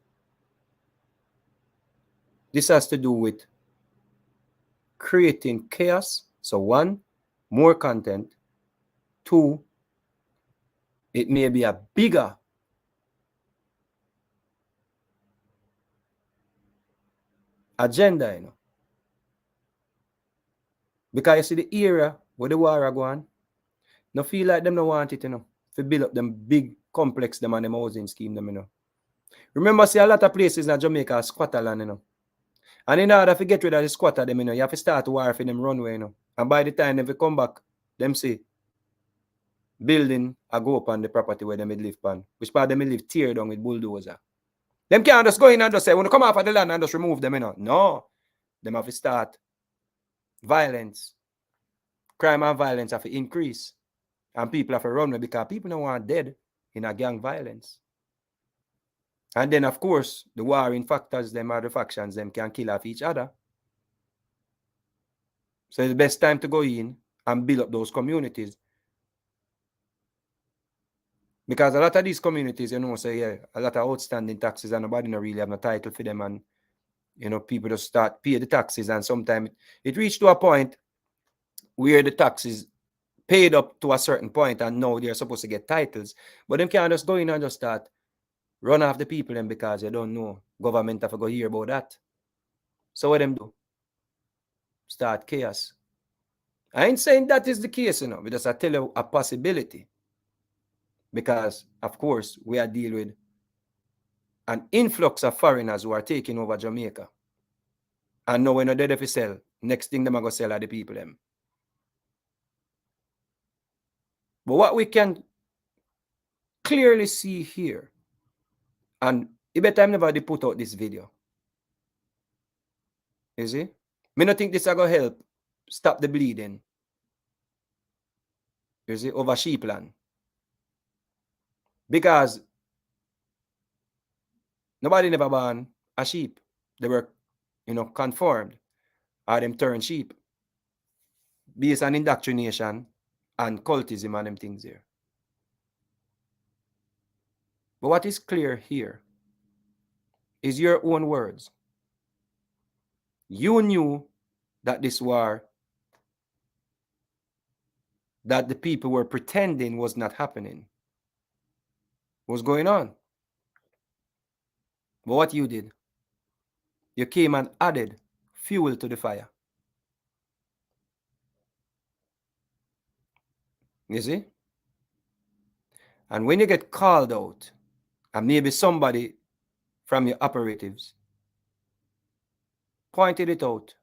This has to do with creating chaos. So one, more content. Two, it may be a bigger agenda, you know. Because you see the era where the war are going, no feel like them no want it, you know, to build up them big complex them and them housing scheme them, you know. Remember, see a lot of places in Jamaica are squatter land, you know. And in order to get rid of the squatter them, you know, you have to start war for them runway, you know. And by the time they come back, them say building a go up on the property where they may live on, which part they may live tear down with bulldozer. Them can't just go in and just say, when you come off of the land and just remove them, you know. No. Them have to start violence. Crime and violence have to increase. And people have to run because people don't want dead in a gang violence. And then, of course, the warring factors, them are the factions, them can kill off each other. So it's the best time to go in and build up those communities. Because a lot of these communities, you know, say, yeah, a lot of outstanding taxes and nobody don't really have no title for them. And, you know, people just start pay the taxes. And sometimes it reached to a point where the taxes paid up to a certain point and now they're supposed to get titles. But them can't just go in and just start run off the people then because you don't know. Government have to go hear about that. So what them do? Start chaos. I ain't saying that is the case, you know, because I tell you a possibility. Because, of course, we are dealing with an influx of foreigners who are taking over Jamaica. And now when they're dead if you sell, next thing them are going to sell are the people them. But what we can clearly see here, and every time nobody put out this video, you see? Me not think this is going to help stop the bleeding. You see, over sheepland. Because nobody never born a sheep. They were, you know, conformed. Or them turned sheep. Based on indoctrination and cultism and them things there. But what is clear here is your own words. You knew that this war, that the people were pretending was not happening, was going on. But what you did, you came and added fuel to the fire. You see? And when you get called out, and maybe somebody from your operatives pointed it out,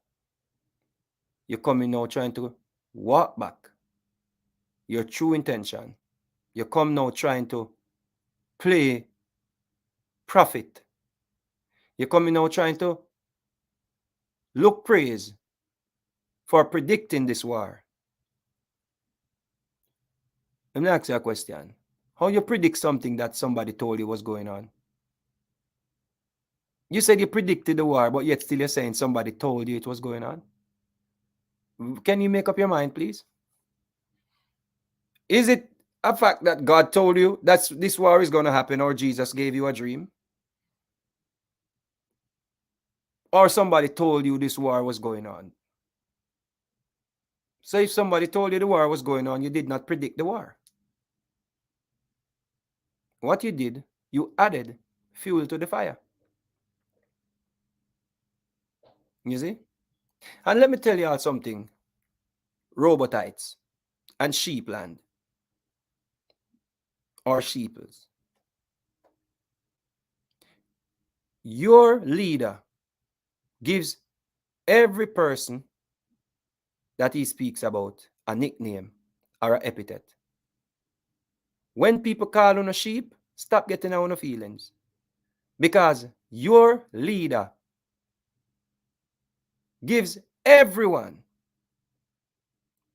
you're coming now trying to walk back your true intention. You come now trying to play prophet. You're coming now trying to look praise for predicting this war. Let me ask you a question. How you predict something that somebody told you was going on? You said you predicted the war, but yet still you're saying somebody told you it was going on. Can you make up your mind, please? Is it a fact that God told you that this war is going to happen, or Jesus gave you a dream? Or somebody told you this war was going on? So if somebody told you the war was going on, you did not predict the war. What you did, you added fuel to the fire. You see? And let me tell you all something. Robotites and sheepland, or sheeples. Your leader gives every person that he speaks about a nickname or an epithet. When people call on a sheep, stop getting on the feelings. Because your leader gives everyone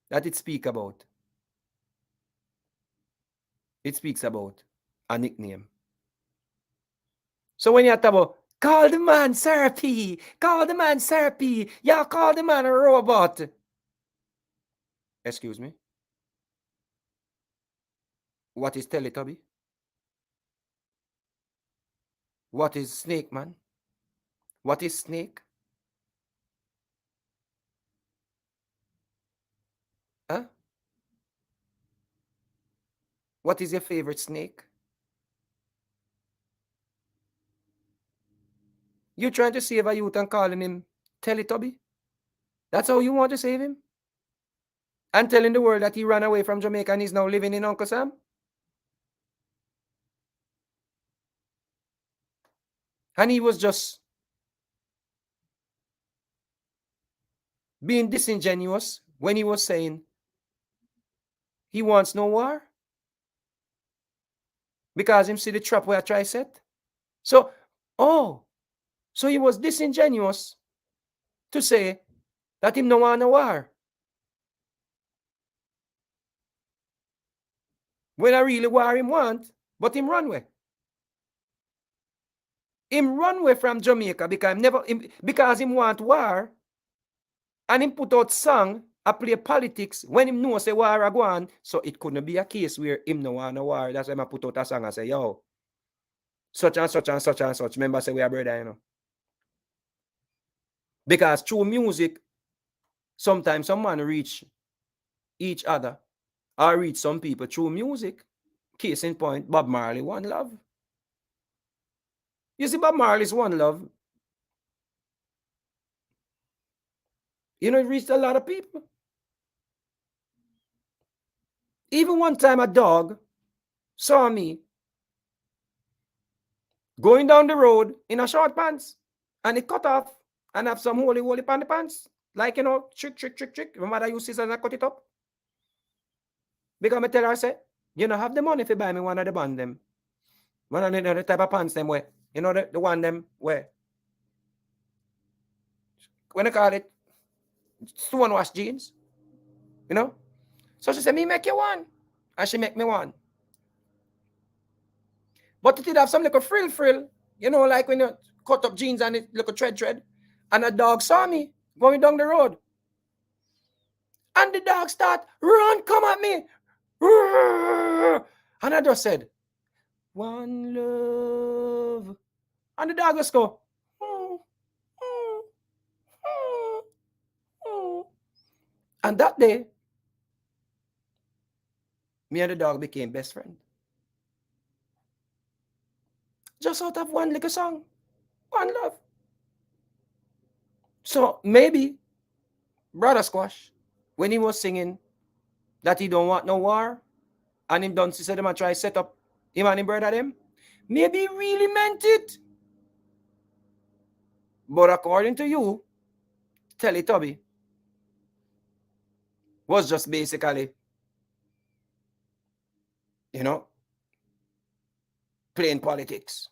that it speaks about a nickname. So when you talk about, call the man therapy, yeah, call the man a robot. Excuse me? What is Teletubby? What is Snake Man? What is Snake? Huh? What is your favorite snake? You trying to save a youth and calling him Teletubby? That's how you want to save him? And telling the world that he ran away from Jamaica and he's now living in Uncle Sam? And he was just being disingenuous when he was saying he wants no war? Because him see the trap where I try set? So he was disingenuous to say that him no want no war. When I really war him want, but him run away. Him run away from Jamaica because him want war, and him put out song I play politics when him know say war a go on. So it couldn't be a case where him no want no war. That's why I put out a song and say, yo, such and such and such and such. Remember say we are brother, you know. Because through music, sometimes some man reach each other or reach some people through music. Case in point, Bob Marley, One Love. You see, Bob Marley's One Love, you know, it reached a lot of people. Even one time a dog saw me going down the road in a short pants, and it cut off and have some holy pan the pants. Like, you know, trick. My mother used scissors and cut it up. Because I tell her, I say, you know, have the money if you buy me one of the band them. One of the type of pants them where, you know, the one them where, when I call it, stone wash jeans, you know. So she said, me make you one. And she make me one. But it did have some little frill, you know, like when you cut up jeans and it little thread. And a dog saw me going down the road. And the dog start, run, come at me. And I just said, one love. And the dog just go, and that day, me and the dog became best friends. Just out of one little song, One Love. So maybe Brother Squash, when he was singing that he don't want no war, and him done said them and try set up him and him brother them, maybe he really meant it. But according to you, Teletubby was just basically, you know, playing politics.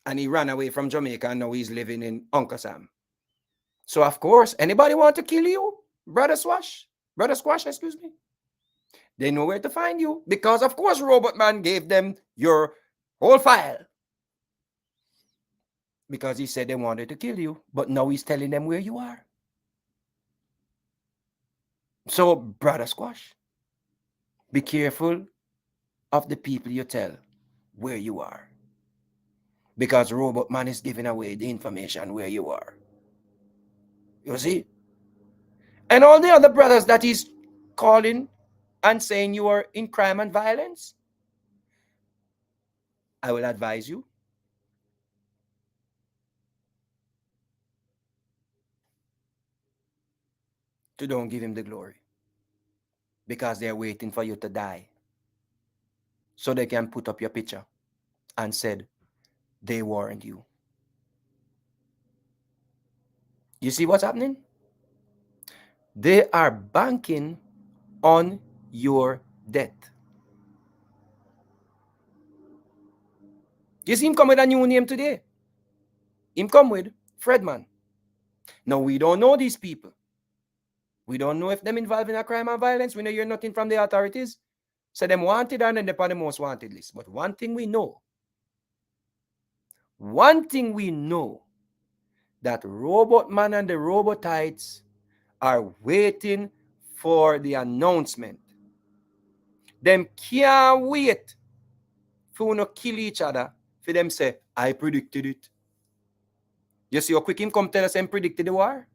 And he ran away from Jamaica and now he's living in Uncle Sam. So of course, anybody want to kill you, Brother Squash, excuse me, they know where to find you. Because of course, Robot Man gave them your whole file. because he said they wanted to kill you, but now he's telling them where you are. So, brother Squash, be careful of the people you tell where you are, because Robot Man is giving away the information where you are. You see? And all the other brothers that he's calling and saying you are in crime and violence, I will advise you to don't give him the glory, because they're waiting for you to die so they can put up your picture and said they warned you. You see what's happening? They are banking on your death. You see him come with a new name today. Him come with Fredman. Now, we don't know these people. We don't know if them involved in a crime and violence. We know you're nothing from the authorities. So them wanted and then they're on the most wanted list. But one thing we know, that Robot Man and the Robotites are waiting for the announcement. Them can't wait for no kill each other for them say, I predicted it. You see how quick him come tell us him predicted the war?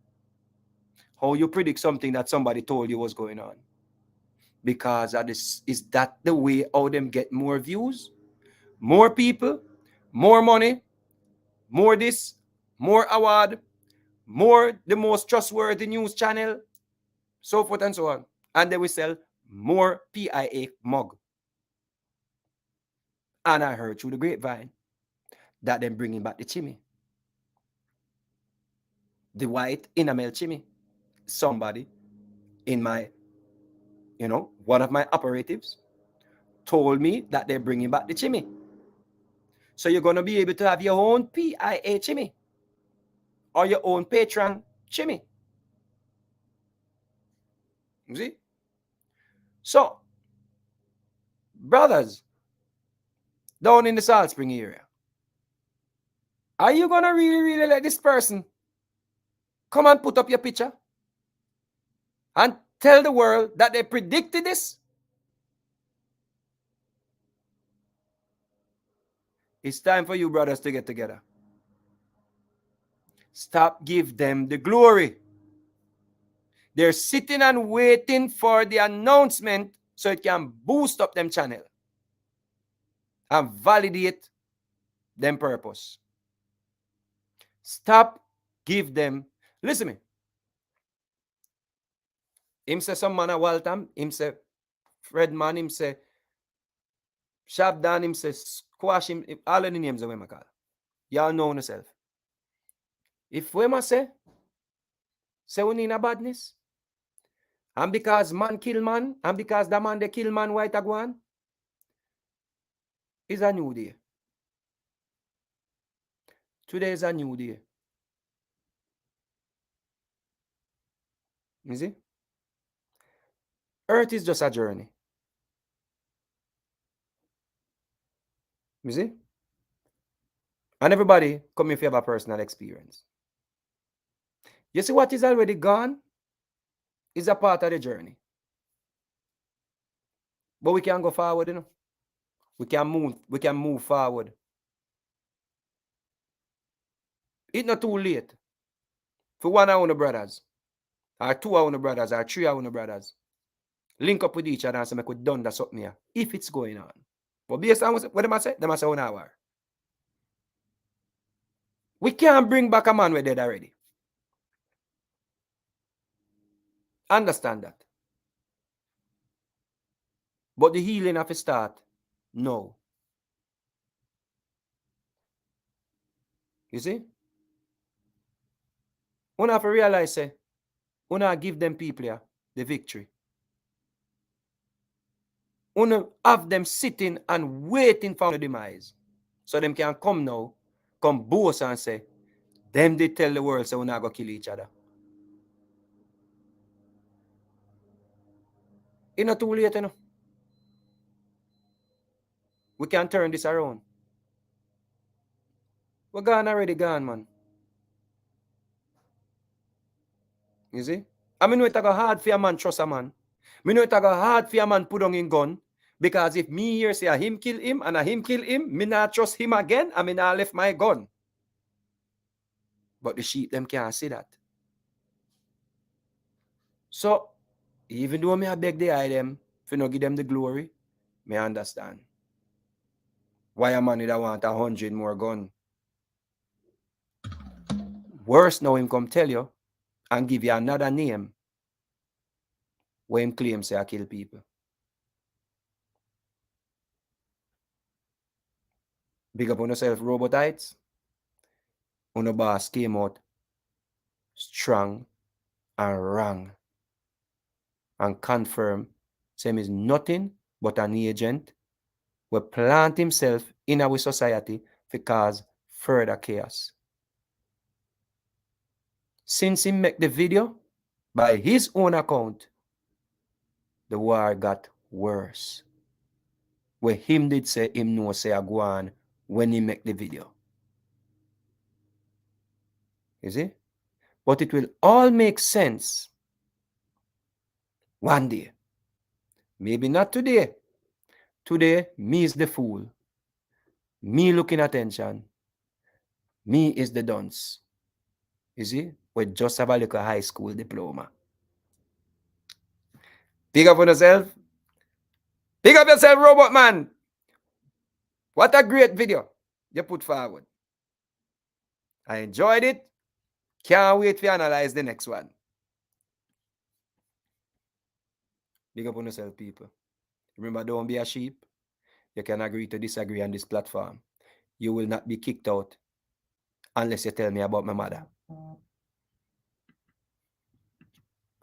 How you predict something that somebody told you was going on? Because is that the way how them get more views, more people, more money, more this, more award, more the most trustworthy news channel, so forth and so on. And they will sell more PIA mug. And I heard through the grapevine that them bringing back the chimney. The white enamel chimney. Somebody in my, one of my operatives told me that they're bringing back the chimney. So you're going to be able to have your own PIA chimney or your own Patreon chimney. You see? So, brothers, down in the Salt Spring area, are you going to really, really let this person come and put up your picture and tell the world that they predicted this? It's time for you brothers to get together. Stop give them the glory. They're sitting and waiting for the announcement so it can boost up them channel and validate them purpose. Stop give them. Listen to me. Him say some man a Waltham. Him say Fredman. Him say Shabdan. Him say Squash. Him all of the names that we call. Y'all know yourself. If we must say we need a badness, and because man kill man, and because the man they kill man white agwan, is a new day. Today is a new day. You see? Earth is just a journey. You see? And everybody come if you have a personal experience. You see what is already gone is a part of the journey. But we can go forward, you know. We can move forward. It's not too late for one of our brothers, or two of our brothers, or three of our brothers. Link up with each other and say, make we done that something here, if it's going on. But based on what they say 1 hour. We can't bring back a man we're dead already. Understand that. But the healing have to start now. You see? We have to realize, say, we have to give them people here the victory. We have them sitting and waiting for the demise. So them can come now, come boast and say, them they tell the world, so we're not going to kill each other. It's not too late, you know. We can turn this around. We're gone already, gone, man. You see? I mean, it go hard for a man trust a man. Me know it go hard for a man put on in gun. Because if me here say a him kill him and a him kill him, me not trust him again and me not left my gun. But the sheep them can't see that. So, even though me I beg the eye them, if you not give them the glory, me understand. Why a man would want 100 more gun? Worse now him come tell you and give you another name where him claim say I kill people. Big up on yourself, robotites. On the boss came out strong and wrong and confirm same is nothing but an agent will plant himself in our society to cause further chaos. Since he make the video, by his own account, the war got worse. Where him did say him no say a go on when he make the video. You see? But it will all make sense one day. Maybe not today. Today, me is the fool. Me looking attention. Me is the dunce. You see? We just have a little high school diploma. Pick up on yourself. Pick up yourself, robot man. What a great video you put forward. I enjoyed it. Can't wait to analyze the next one. Big up on yourself, people. Remember, don't be a sheep. You can agree to disagree on this platform. You will not be kicked out unless you tell me about my mother.